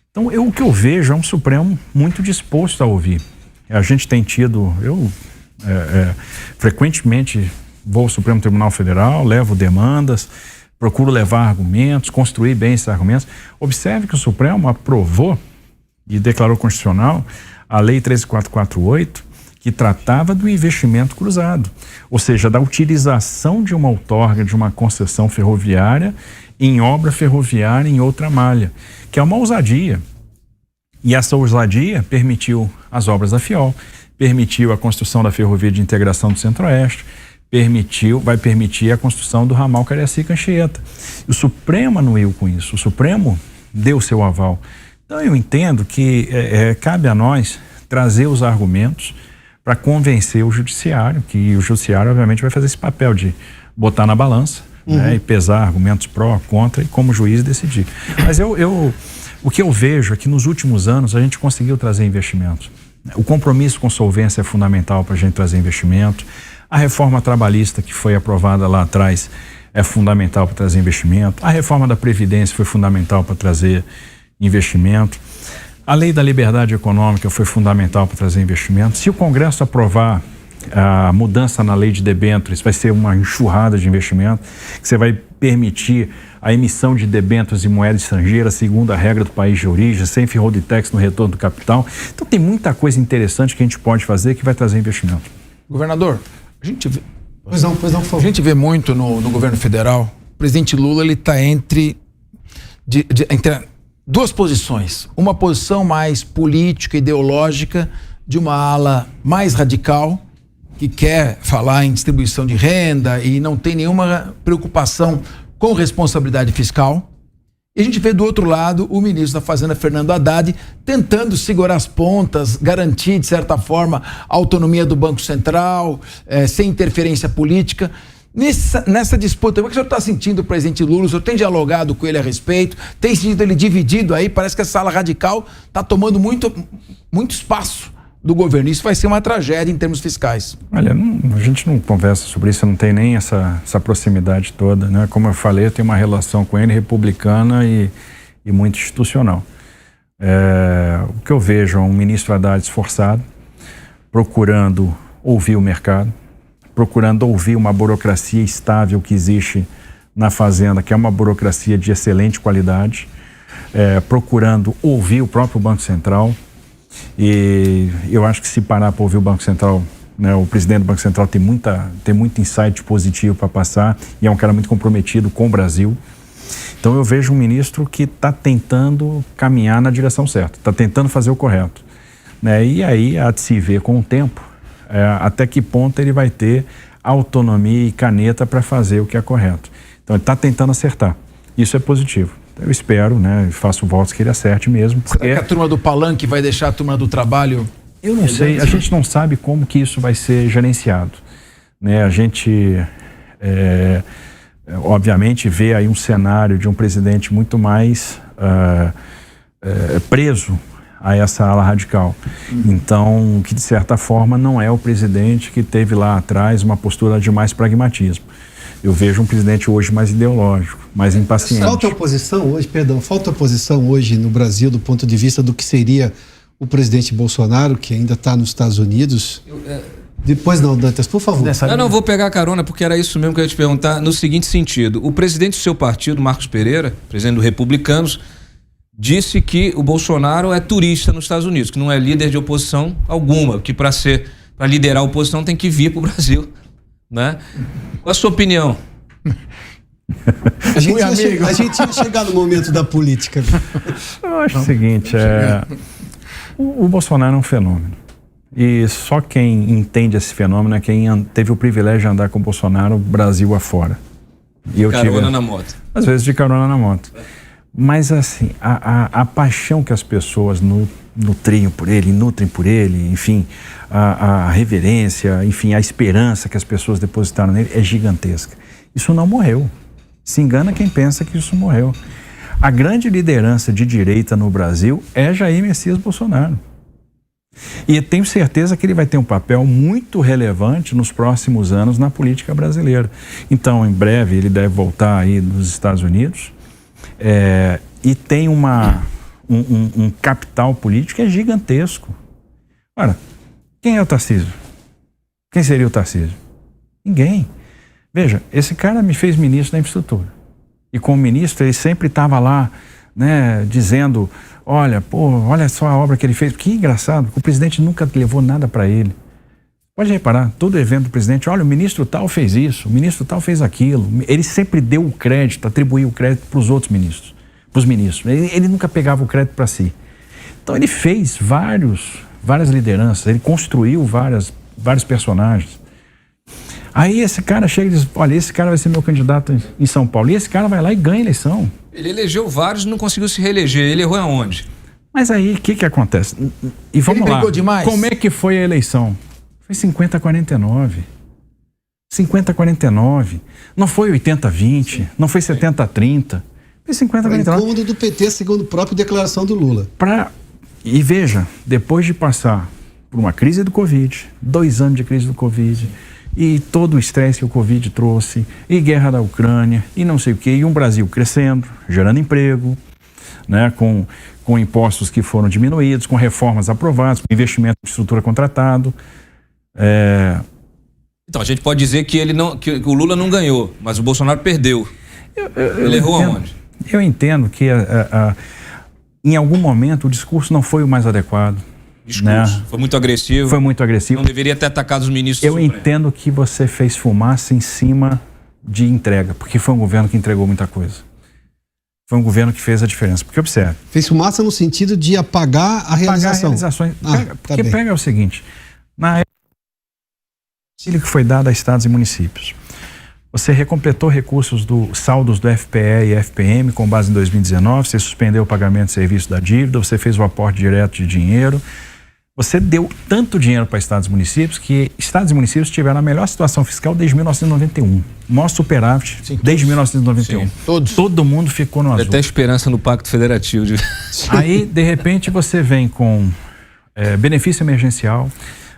Então, o que eu vejo é um Supremo muito disposto a ouvir. A gente tem tido, frequentemente vou ao Supremo Tribunal Federal, levo demandas, procuro levar argumentos, construir bem esses argumentos. Observe que o Supremo aprovou e declarou constitucional a Lei 13.448, que tratava do investimento cruzado, ou seja, da utilização de uma outorga, de uma concessão ferroviária em obra ferroviária em outra malha, que é uma ousadia. E essa ousadia permitiu as obras da FIOL, permitiu a construção da ferrovia de integração do Centro-Oeste, vai permitir a construção do ramal Cariacica-Anchieta. O Supremo anuiu com isso, o Supremo deu seu aval. Então eu entendo que cabe a nós trazer os argumentos para convencer o judiciário, que o judiciário obviamente vai fazer esse papel de botar na balança, e pesar argumentos pró, contra, e como juiz decidir. Mas o que eu vejo é que nos últimos anos a gente conseguiu trazer investimentos. O compromisso com solvência é fundamental para a gente trazer investimento. A reforma trabalhista que foi aprovada lá atrás é fundamental para trazer investimento. A reforma da Previdência foi fundamental para trazer investimento. A lei da liberdade econômica foi fundamental para trazer investimento. Se o Congresso aprovar a mudança na lei de debêntures, vai ser uma enxurrada de investimento, que você vai permitir a emissão de debêntures em moeda estrangeira, segundo a regra do país de origem, sem withholding tax no retorno do capital. Então tem muita coisa interessante que a gente pode fazer que vai trazer investimento. Governador, a gente vê... Pois não, por favor. A gente vê muito no governo federal, o presidente Lula está entre duas posições. Uma posição mais política, ideológica, de uma ala mais radical, que quer falar em distribuição de renda e não tem nenhuma preocupação com responsabilidade fiscal. E a gente vê do outro lado o ministro da Fazenda, Fernando Haddad, tentando segurar as pontas, garantir, de certa forma, a autonomia do Banco Central, sem interferência política. Nessa disputa, como é que o senhor está sentindo o presidente Lula? O senhor tem dialogado com ele a respeito? Tem sentido ele dividido aí? Parece que essa ala radical está tomando muito espaço do governo. Isso vai ser uma tragédia em termos fiscais. Olha, a gente não conversa sobre isso, não tem nem essa proximidade toda, né? Como eu falei, eu tenho uma relação com ele republicana e muito institucional. O que eu vejo é um ministro Haddad esforçado, procurando ouvir o mercado, procurando ouvir uma burocracia estável que existe na Fazenda, que é uma burocracia de excelente qualidade, procurando ouvir o próprio Banco Central. E eu acho que se parar para ouvir o Banco Central, né, o presidente do Banco Central tem muito insight positivo para passar e é um cara muito comprometido com o Brasil. Então eu vejo um ministro que está tentando caminhar na direção certa, está tentando fazer o correto, né? E aí há de se ver com o tempo até que ponto ele vai ter autonomia e caneta para fazer o que é correto. Então ele está tentando acertar. Isso é positivo. Eu espero, né, faço votos que ele acerte mesmo. Será que a turma do palanque vai deixar a turma do trabalho? Eu não sei, a gente não sabe como que isso vai ser gerenciado, né? A gente, obviamente, vê aí um cenário de um presidente muito mais preso a essa ala radical. Então, que de certa forma não é o presidente que teve lá atrás uma postura de mais pragmatismo. Eu vejo um presidente hoje mais ideológico, mais impaciente. Falta oposição hoje no Brasil do ponto de vista do que seria o presidente Bolsonaro, que ainda está nos Estados Unidos. Depois não, Dantas, por favor. Não, vou pegar a carona porque era isso mesmo que eu ia te perguntar, no seguinte sentido. O presidente do seu partido, Marcos Pereira, presidente do Republicanos, disse que o Bolsonaro é turista nos Estados Unidos, que não é líder de oposição alguma, que para liderar a oposição tem que vir para o Brasil, né? Qual a sua opinião? A gente ia chegar no momento da política. Eu acho o seguinte, o Bolsonaro é um fenômeno. E só quem entende esse fenômeno é quem teve o privilégio de andar com o Bolsonaro Brasil afora. E eu carona na moto. Às vezes de carona na moto. Mas assim, a paixão que as pessoas nutrem por ele, enfim, a reverência, enfim, a esperança que as pessoas depositaram nele é gigantesca. Isso não morreu. Se engana quem pensa que isso morreu. A grande liderança de direita no Brasil é Jair Messias Bolsonaro. E tenho certeza que ele vai ter um papel muito relevante nos próximos anos na política brasileira. Então, em breve, ele deve voltar aí dos Estados Unidos e tem um capital político que é gigantesco. Ora, quem é o Tarcísio? Quem seria o Tarcísio? Ninguém. Veja, esse cara me fez ministro da infraestrutura. E como ministro, ele sempre estava lá, né, dizendo, olha só a obra que ele fez. Que engraçado, o presidente nunca levou nada para ele. Pode reparar, todo evento do presidente, olha, o ministro tal fez isso, o ministro tal fez aquilo. Ele sempre deu o crédito, atribuiu o crédito para os outros ministros, para os ministros. Ele nunca pegava o crédito para si. Então ele fez várias lideranças, ele construiu vários personagens. Aí esse cara chega e diz, olha, esse cara vai ser meu candidato em São Paulo. E esse cara vai lá e ganha a eleição. Ele elegeu vários e não conseguiu se reeleger. Ele errou aonde? Mas aí, o que acontece? E vamos lá. Brigou demais. Como é que foi a eleição? Foi 50-49. 50-49. Não foi 80-20. Não foi 70-30. Foi 50-49. É incômodo do PT, segundo a própria declaração do Lula. E veja, depois de passar por uma crise do Covid, 2 anos de crise do Covid, e todo o estresse que o Covid trouxe, e guerra da Ucrânia, e não sei o quê, e um Brasil crescendo, gerando emprego, né, com impostos que foram diminuídos, com reformas aprovadas, com investimento em estrutura contratado. Então, a gente pode dizer que que o Lula não ganhou, mas o Bolsonaro perdeu. Ele errou aonde? Eu entendo que em algum momento o discurso não foi o mais adequado. Discurso. Né? Foi muito agressivo. Foi muito agressivo. Não deveria ter atacado os ministros. Eu entendo que você fez fumaça em cima de entrega, porque foi um governo que entregou muita coisa. Foi um governo que fez a diferença. Porque observe. Fez fumaça no sentido de apagar a realização. Pega o seguinte, na época, o auxílio que foi dado a estados e municípios, você recompletou recursos saldos do FPE e FPM com base em 2019, você suspendeu o pagamento de serviço da dívida, você fez o aporte direto de dinheiro, você deu tanto dinheiro para estados e municípios que estados e municípios tiveram a melhor situação fiscal desde 1991. Maior superávit desde 1991. Sim, todos. Todo mundo ficou no azul. Até esperança no Pacto Federativo. Aí, de repente, você vem com benefício emergencial,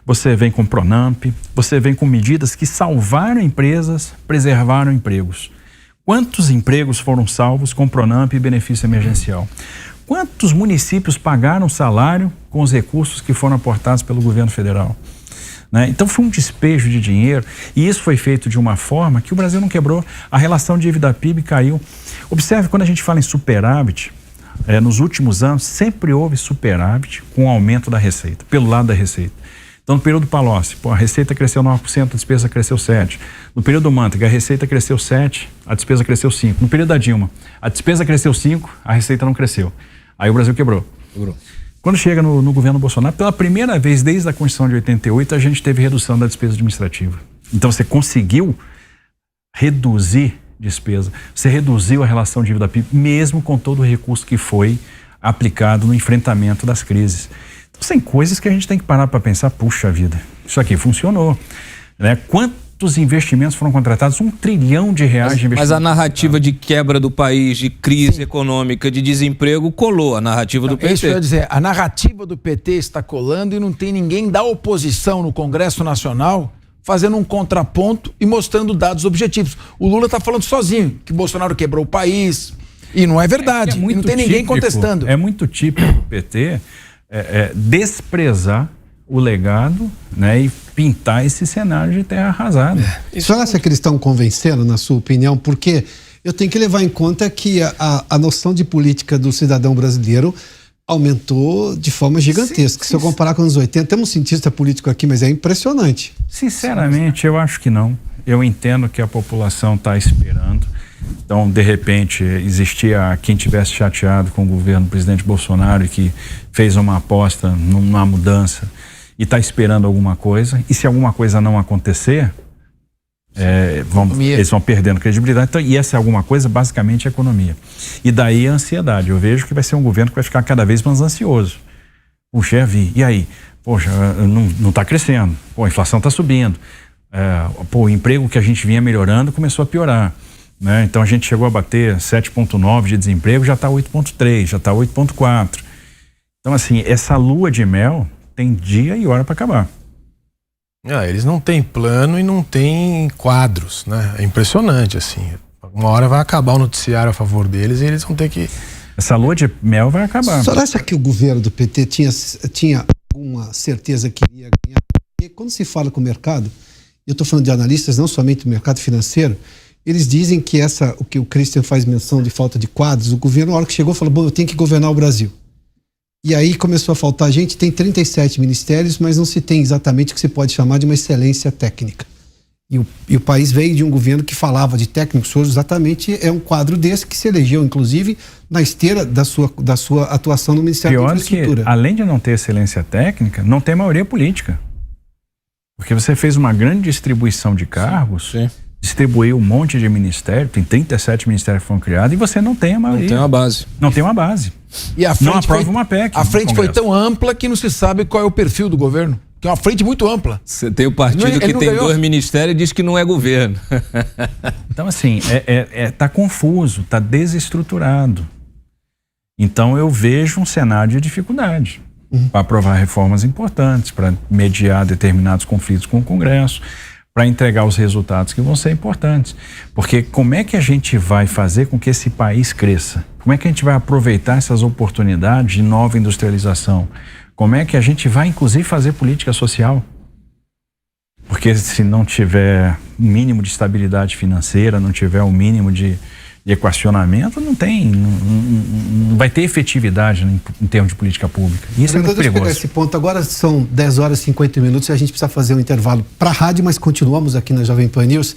você vem com Pronamp, você vem com medidas que salvaram empresas, preservaram empregos. Quantos empregos foram salvos com Pronamp e benefício emergencial? Quantos municípios pagaram salário com os recursos que foram aportados pelo governo federal? Né? Então foi um despejo de dinheiro e isso foi feito de uma forma que o Brasil não quebrou. A relação dívida-PIB caiu. Observe, quando a gente fala em superávit, nos últimos anos sempre houve superávit com o aumento da receita, pelo lado da receita. Então, no período Palocci, a receita cresceu 9%, a despesa cresceu 7%. No período Mantega, a receita cresceu 7%, a despesa cresceu 5%. No período da Dilma, a despesa cresceu 5%, a receita não cresceu. Aí o Brasil quebrou. Quando chega no governo Bolsonaro, pela primeira vez desde a Constituição de 88, a gente teve redução da despesa administrativa. Então, você conseguiu reduzir despesa, você reduziu a relação dívida-PIB, mesmo com todo o recurso que foi aplicado no enfrentamento das crises. São coisas que a gente tem que parar para pensar, puxa vida, isso aqui funcionou. Né? Quantos investimentos foram contratados? R$1 trilhão de investimentos. Mas a narrativa de quebra do país, de crise econômica, de desemprego, colou a narrativa do PT. É isso que eu ia dizer, a narrativa do PT está colando e não tem ninguém da oposição no Congresso Nacional fazendo um contraponto e mostrando dados objetivos. O Lula está falando sozinho, que Bolsonaro quebrou o país, e não é verdade, e não tem ninguém contestando. É muito típico do PT desprezar o legado, né, e pintar esse cenário de terra arrasada. Só essa que eles estão convencendo, na sua opinião, porque eu tenho que levar em conta que a noção de política do cidadão brasileiro aumentou de forma gigantesca. Se eu comparar com os anos 80, temos um cientista político aqui, mas é impressionante. Sinceramente, eu acho que não. Eu entendo que a população está esperando. Então, de repente, existia quem tivesse chateado com o governo do presidente Bolsonaro e que fez uma aposta numa mudança e está esperando alguma coisa. E se alguma coisa não acontecer, eles vão perdendo credibilidade. Então, e essa alguma coisa, basicamente, é a economia. E daí a ansiedade. Eu vejo que vai ser um governo que vai ficar cada vez mais ansioso. Puxa, e aí? Poxa, não está crescendo. Pô, a inflação está subindo. o emprego que a gente vinha melhorando começou a piorar, né? Então a gente chegou a bater 7,9 de desemprego, já está 8,3, já está 8,4. Então assim, essa lua de mel tem dia e hora para acabar. Eles não têm plano e não têm quadros, né? É impressionante, assim. Uma hora vai acabar o noticiário a favor deles e eles vão ter que... Essa lua de mel vai acabar. O senhor acha que o governo do PT tinha alguma certeza que iria ganhar? Porque quando se fala com o mercado, eu estou falando de analistas, não somente do mercado financeiro, eles dizem que o que o Christian faz menção de falta de quadros, o governo, na hora que chegou, falou, bom, eu tenho que governar o Brasil. E aí começou a faltar gente, tem 37 ministérios, mas não se tem exatamente o que se pode chamar de uma excelência técnica. E o país veio de um governo que falava de técnicos, hoje exatamente é um quadro desse que se elegeu, inclusive, na esteira da sua atuação no Ministério da Infraestrutura. Que, além de não ter excelência técnica, não tem maioria política. Porque você fez uma grande distribuição de cargos, sim. Distribuiu um monte de ministério, tem 37 ministérios que foram criados e você não tem a maioria. Não tem uma base. Não tem uma base. E a frente não aprova uma PEC. A frente foi tão ampla que não se sabe qual é o perfil do governo. Que é uma frente muito ampla. Você tem o partido que tem 2 ministérios e diz que não é governo. Então, assim, tá confuso, tá desestruturado. Então, eu vejo um cenário de dificuldade para aprovar reformas importantes, para mediar determinados conflitos com o Congresso, para entregar os resultados que vão ser importantes. Porque como é que a gente vai fazer com que esse país cresça? Como é que a gente vai aproveitar essas oportunidades de nova industrialização? Como é que a gente vai, inclusive, fazer política social? Porque se não tiver um mínimo de estabilidade financeira, não tiver um mínimo de equacionamento, não vai ter efetividade em termos de política pública. Isso é muito perigoso. Pegar esse ponto. Agora são 10 horas e 50 minutos e a gente precisa fazer um intervalo para a rádio, mas continuamos aqui na Jovem Pan News.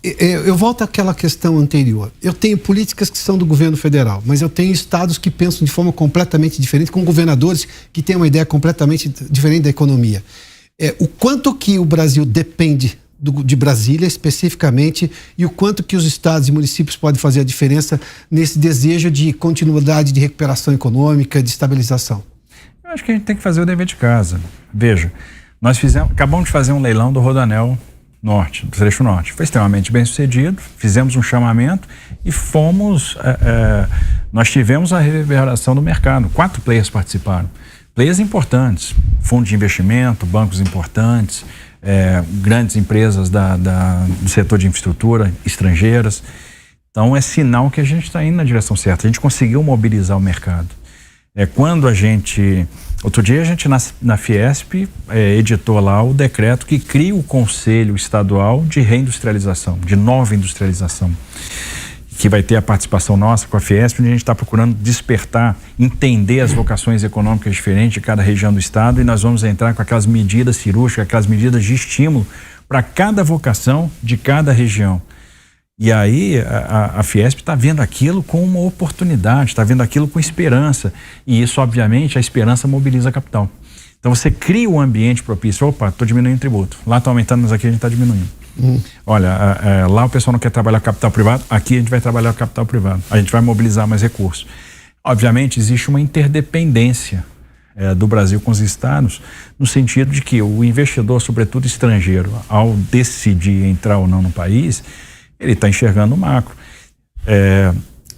Eu volto àquela questão anterior. Eu tenho políticas que são do governo federal, mas eu tenho estados que pensam de forma completamente diferente, com governadores que têm uma ideia completamente diferente da economia. O quanto que o Brasil depende de Brasília especificamente e o quanto que os estados e municípios podem fazer a diferença nesse desejo de continuidade de recuperação econômica, de estabilização? Eu acho que a gente tem que fazer o dever de casa. Veja, acabamos de fazer um leilão do Rodoanel Norte, do trecho norte. Foi extremamente bem sucedido, fizemos um chamamento e nós tivemos a reverberação do mercado. 4 players participaram. Players importantes, fundos de investimento, bancos importantes, grandes empresas do setor de infraestrutura, estrangeiras. Então é sinal que a gente está indo na direção certa. A gente conseguiu mobilizar o mercado. Quando outro dia a gente na Fiesp editou lá o decreto que cria o Conselho Estadual de Reindustrialização, de Nova Industrialização, que vai ter a participação nossa com a Fiesp, onde a gente está procurando despertar, entender as vocações econômicas diferentes de cada região do estado e nós vamos entrar com aquelas medidas cirúrgicas, aquelas medidas de estímulo para cada vocação de cada região. E aí a Fiesp está vendo aquilo com uma oportunidade, está vendo aquilo com esperança. E isso, obviamente, a esperança mobiliza capital. Então você cria um ambiente propício. Opa, estou diminuindo o tributo. Lá está aumentando, mas aqui a gente está diminuindo. Olha, lá o pessoal não quer trabalhar capital privado, aqui a gente vai trabalhar capital privado. A gente vai mobilizar mais recursos. Obviamente, existe uma interdependência do Brasil com os estados, no sentido de que o investidor, sobretudo estrangeiro, ao decidir entrar ou não no país, ele está enxergando o macro.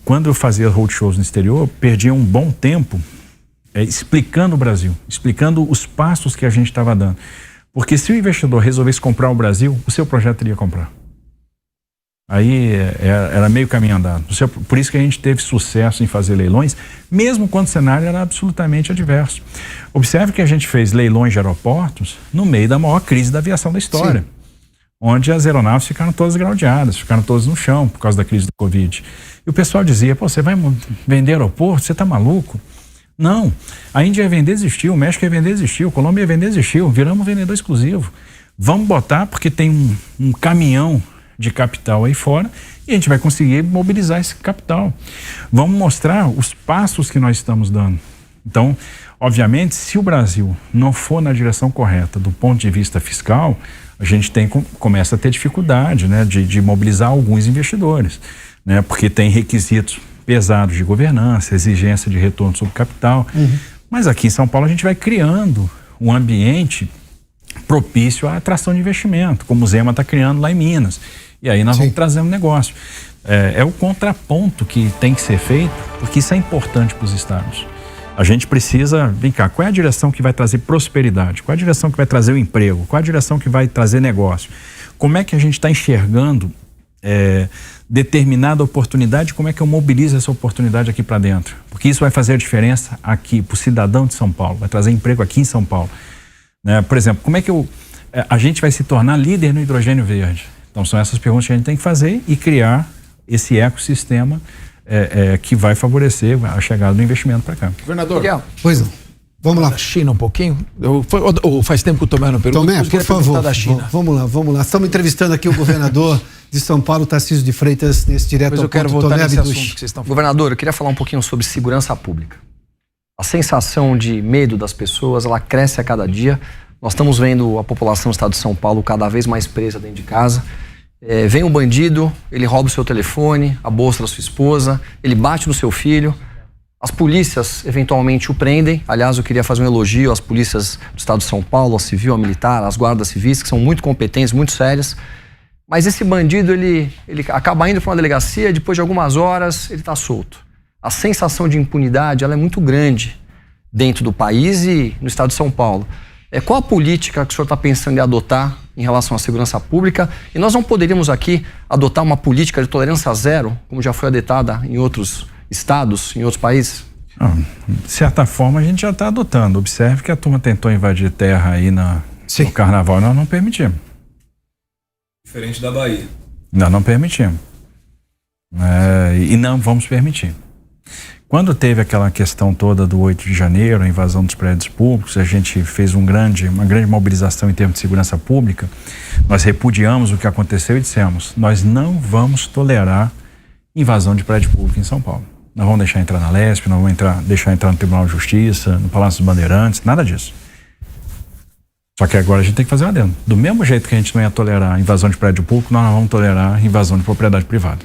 Quando eu fazia roadshows no exterior, eu perdia um bom tempo explicando o Brasil, explicando os passos que a gente estava dando. Porque se o investidor resolvesse comprar o Brasil, o seu projeto iria comprar. Aí era meio caminho andado. Por isso que a gente teve sucesso em fazer leilões, mesmo quando o cenário era absolutamente adverso. Observe que a gente fez leilões de aeroportos no meio da maior crise da aviação da história. Sim. Onde as aeronaves ficaram todas graudeadas, ficaram todas no chão por causa da crise do Covid. E o pessoal dizia, você vai vender aeroporto? Você está maluco? Não, a Índia ia vender, existiu, o México ia vender, existiu, a Colômbia ia vender, existiu, viramos vendedor exclusivo. Vamos botar porque tem um caminhão de capital aí fora e a gente vai conseguir mobilizar esse capital. Vamos mostrar os passos que nós estamos dando. Então, obviamente, se o Brasil não for na direção correta do ponto de vista fiscal, a gente começa a ter dificuldade, né, de mobilizar alguns investidores, né, porque tem requisitos pesados de governança, exigência de retorno sobre capital. Mas aqui em São Paulo a gente vai criando um ambiente propício à atração de investimento, como o Zema está criando lá em Minas. E aí nós vamos trazer um negócio. É o contraponto que tem que ser feito, porque isso é importante para os estados. A gente precisa, vem cá, qual é a direção que vai trazer prosperidade? Qual é a direção que vai trazer o emprego? Qual é a direção que vai trazer negócio? Como é que a gente está enxergando determinada oportunidade? Como é que eu mobilizo essa oportunidade aqui para dentro? Porque isso vai fazer a diferença aqui para o cidadão de São Paulo, vai trazer emprego aqui em São Paulo. Né? Por exemplo, como é que a gente vai se tornar líder no hidrogênio verde? Então são essas perguntas que a gente tem que fazer e criar esse ecossistema que vai favorecer a chegada do investimento para cá. Governador, Pois não. Vamos lá. Da China um pouquinho? Faz tempo que o Tomé não pergunta. Tomé, por favor. Da China. Vamos lá. Estamos entrevistando aqui o governador de São Paulo, Tarcísio de Freitas, nesse direto Mas ao eu quero ponto. voltar Tomé nesse Abduch. assunto que vocês estão falando. Governador, eu queria falar um pouquinho sobre segurança pública. A sensação de medo das pessoas, ela cresce a cada dia. Nós estamos vendo a população do estado de São Paulo cada vez mais presa dentro de casa. Vem um bandido, ele rouba o seu telefone, a bolsa da sua esposa, ele bate no seu filho. As polícias eventualmente o prendem. Aliás, eu queria fazer um elogio às polícias do estado de São Paulo, a civil, a militar, as guardas civis, que são muito competentes, muito sérias. Mas esse bandido, ele acaba indo para uma delegacia, depois de algumas horas, ele está solto. A sensação de impunidade, ela é muito grande dentro do país e no estado de São Paulo. Qual a política que o senhor está pensando em adotar em relação à segurança pública? E nós não poderíamos aqui adotar uma política de tolerância zero, como já foi adotada em outros estados, em outros países? De certa forma, a gente já está adotando. Observe que a turma tentou invadir terra aí no carnaval, nós não permitimos. Diferente da Bahia. Nós não permitimos. E não vamos permitir. Quando teve aquela questão toda do 8 de janeiro, a invasão dos prédios públicos, a gente fez uma grande mobilização em termos de segurança pública. Nós repudiamos o que aconteceu e dissemos: nós não vamos tolerar invasão de prédio público em São Paulo. Não vamos deixar entrar na Lesp, não vamos deixar entrar no Tribunal de Justiça, no Palácio dos Bandeirantes, nada disso. Só que agora a gente tem que fazer lá dentro. Do mesmo jeito que a gente não ia tolerar invasão de prédio público, nós não vamos tolerar invasão de propriedade privada.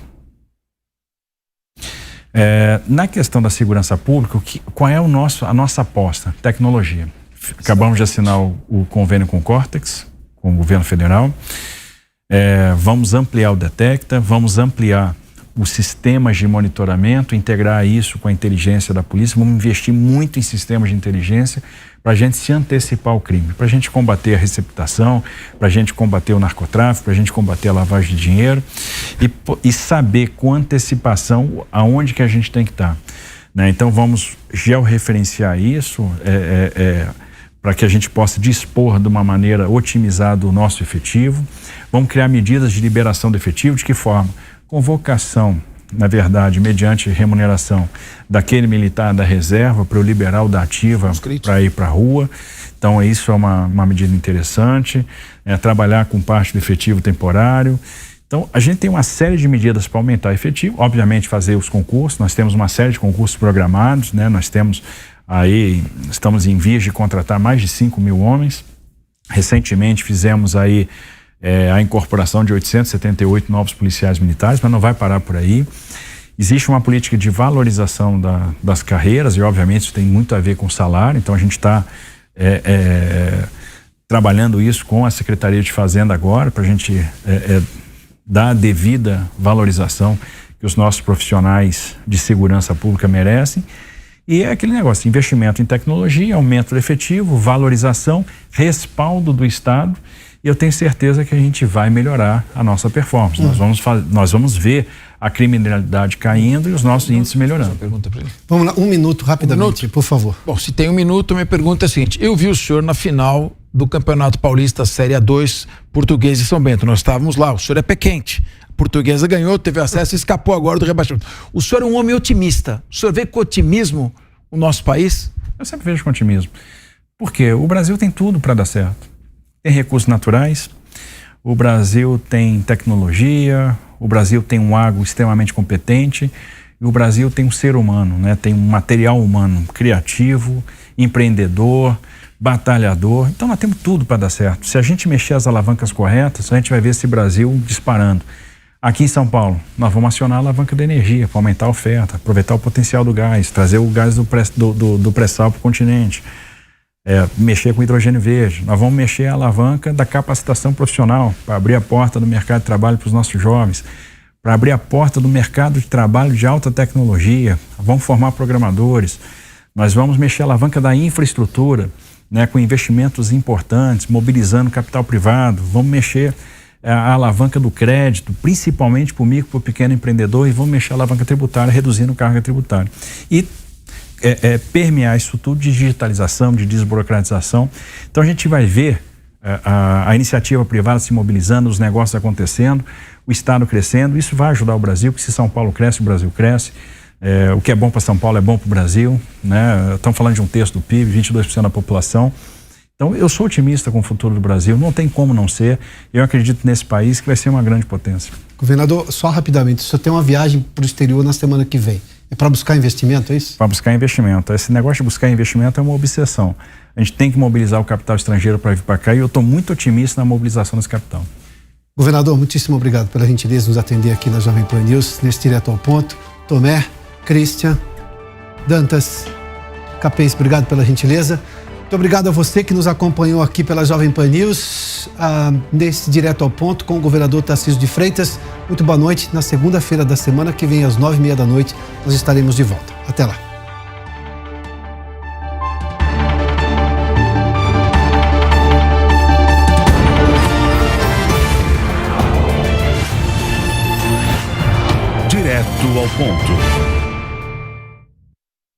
Na questão da segurança pública, qual é a nossa aposta? Tecnologia. Acabamos de assinar o convênio com o Cortex, com o governo federal. Vamos ampliar o Detecta, vamos ampliar os sistemas de monitoramento, integrar isso com a inteligência da polícia. Vamos investir muito em sistemas de inteligência para a gente se antecipar ao crime, para a gente combater a receptação, para a gente combater o narcotráfico, para a gente combater a lavagem de dinheiro e saber com antecipação aonde que a gente tem que estar. Né? Então vamos georreferenciar isso para que a gente possa dispor de uma maneira otimizada o nosso efetivo. Vamos criar medidas de liberação do efetivo. De que forma? Convocação, na verdade, mediante remuneração daquele militar da reserva para eu liberar o da ativa para ir para a rua. Então isso é uma medida interessante. Trabalhar com parte do efetivo temporário. Então a gente tem uma série de medidas para aumentar o efetivo. Obviamente fazer os concursos, nós temos uma série de concursos programados, né? Nós temos aí, estamos em vias de contratar mais de 5.000 homens. Recentemente fizemos aí a incorporação de 878 novos policiais militares, mas não vai parar por aí. Existe uma política de valorização das carreiras e, obviamente, isso tem muito a ver com o salário. Então, a gente está trabalhando isso com a Secretaria de Fazenda agora, para a gente dar a devida valorização que os nossos profissionais de segurança pública merecem. E é aquele negócio, investimento em tecnologia, aumento do efetivo, valorização, respaldo do Estado. E eu tenho certeza que a gente vai melhorar a nossa performance. Nós vamos ver a criminalidade caindo e os nossos índices melhorando. Pergunta para ele. Vamos lá, 1 minuto, rapidamente, por favor. Bom, se tem 1 minuto, minha pergunta é a seguinte: eu vi o senhor na final do Campeonato Paulista Série A2, Portuguesa e São Bento. Nós estávamos lá, o senhor é pé quente. A Portuguesa ganhou, teve acesso e escapou agora do rebaixamento. O senhor é um homem otimista. O senhor vê com otimismo o nosso país? Eu sempre vejo com otimismo. Porque o Brasil tem tudo para dar certo. Tem recursos naturais, o Brasil tem tecnologia, o Brasil tem um agro extremamente competente e o Brasil tem um ser humano, né? Tem um material humano criativo, empreendedor, batalhador. Então nós temos tudo para dar certo. Se a gente mexer as alavancas corretas, a gente vai ver esse Brasil disparando. Aqui em São Paulo, nós vamos acionar a alavanca da energia para aumentar a oferta, aproveitar o potencial do gás, trazer o gás do pré-sal para o continente. mexer com hidrogênio verde. Nós vamos mexer a alavanca da capacitação profissional para abrir a porta do mercado de trabalho para os nossos jovens, para abrir a porta do mercado de trabalho de alta tecnologia. Vamos formar programadores. Nós vamos mexer a alavanca da infraestrutura, né, com investimentos importantes, mobilizando capital privado. Vamos mexer a alavanca do crédito, principalmente para o micro, para o pequeno empreendedor, e vamos mexer a alavanca tributária, reduzindo carga tributária. E permear isso tudo de digitalização, de desburocratização. Então a gente vai ver a iniciativa privada se mobilizando, os negócios acontecendo, o Estado crescendo. Isso vai ajudar o Brasil, porque se São Paulo cresce, o Brasil cresce. O que é bom para São Paulo é bom para o Brasil, né? Estamos falando de 1/3 do PIB, 22% da população. Então eu sou otimista com o futuro do Brasil, não tem como não ser. Eu acredito nesse país que vai ser uma grande potência. Governador, só rapidamente, o senhor tem uma viagem para o exterior na semana que vem. É para buscar investimento, é isso? Para buscar investimento. Esse negócio de buscar investimento é uma obsessão. A gente tem que mobilizar o capital estrangeiro para vir para cá, e eu estou muito otimista na mobilização desse capital. Governador, muitíssimo obrigado pela gentileza de nos atender aqui na Jovem Pan News, nesse Direto ao Ponto. Tomé, Christian, Dantas, Capês, obrigado pela gentileza. Muito obrigado a você que nos acompanhou aqui pela Jovem Pan News, nesse Direto ao Ponto com o governador Tarcísio de Freitas. Muito boa noite. Na segunda-feira da semana que vem, às 9h30 da noite, nós estaremos de volta. Até lá. Direto ao Ponto.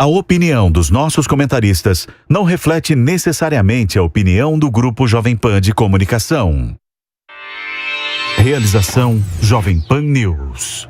A opinião dos nossos comentaristas não reflete necessariamente a opinião do Grupo Jovem Pan de Comunicação. Realização Jovem Pan News.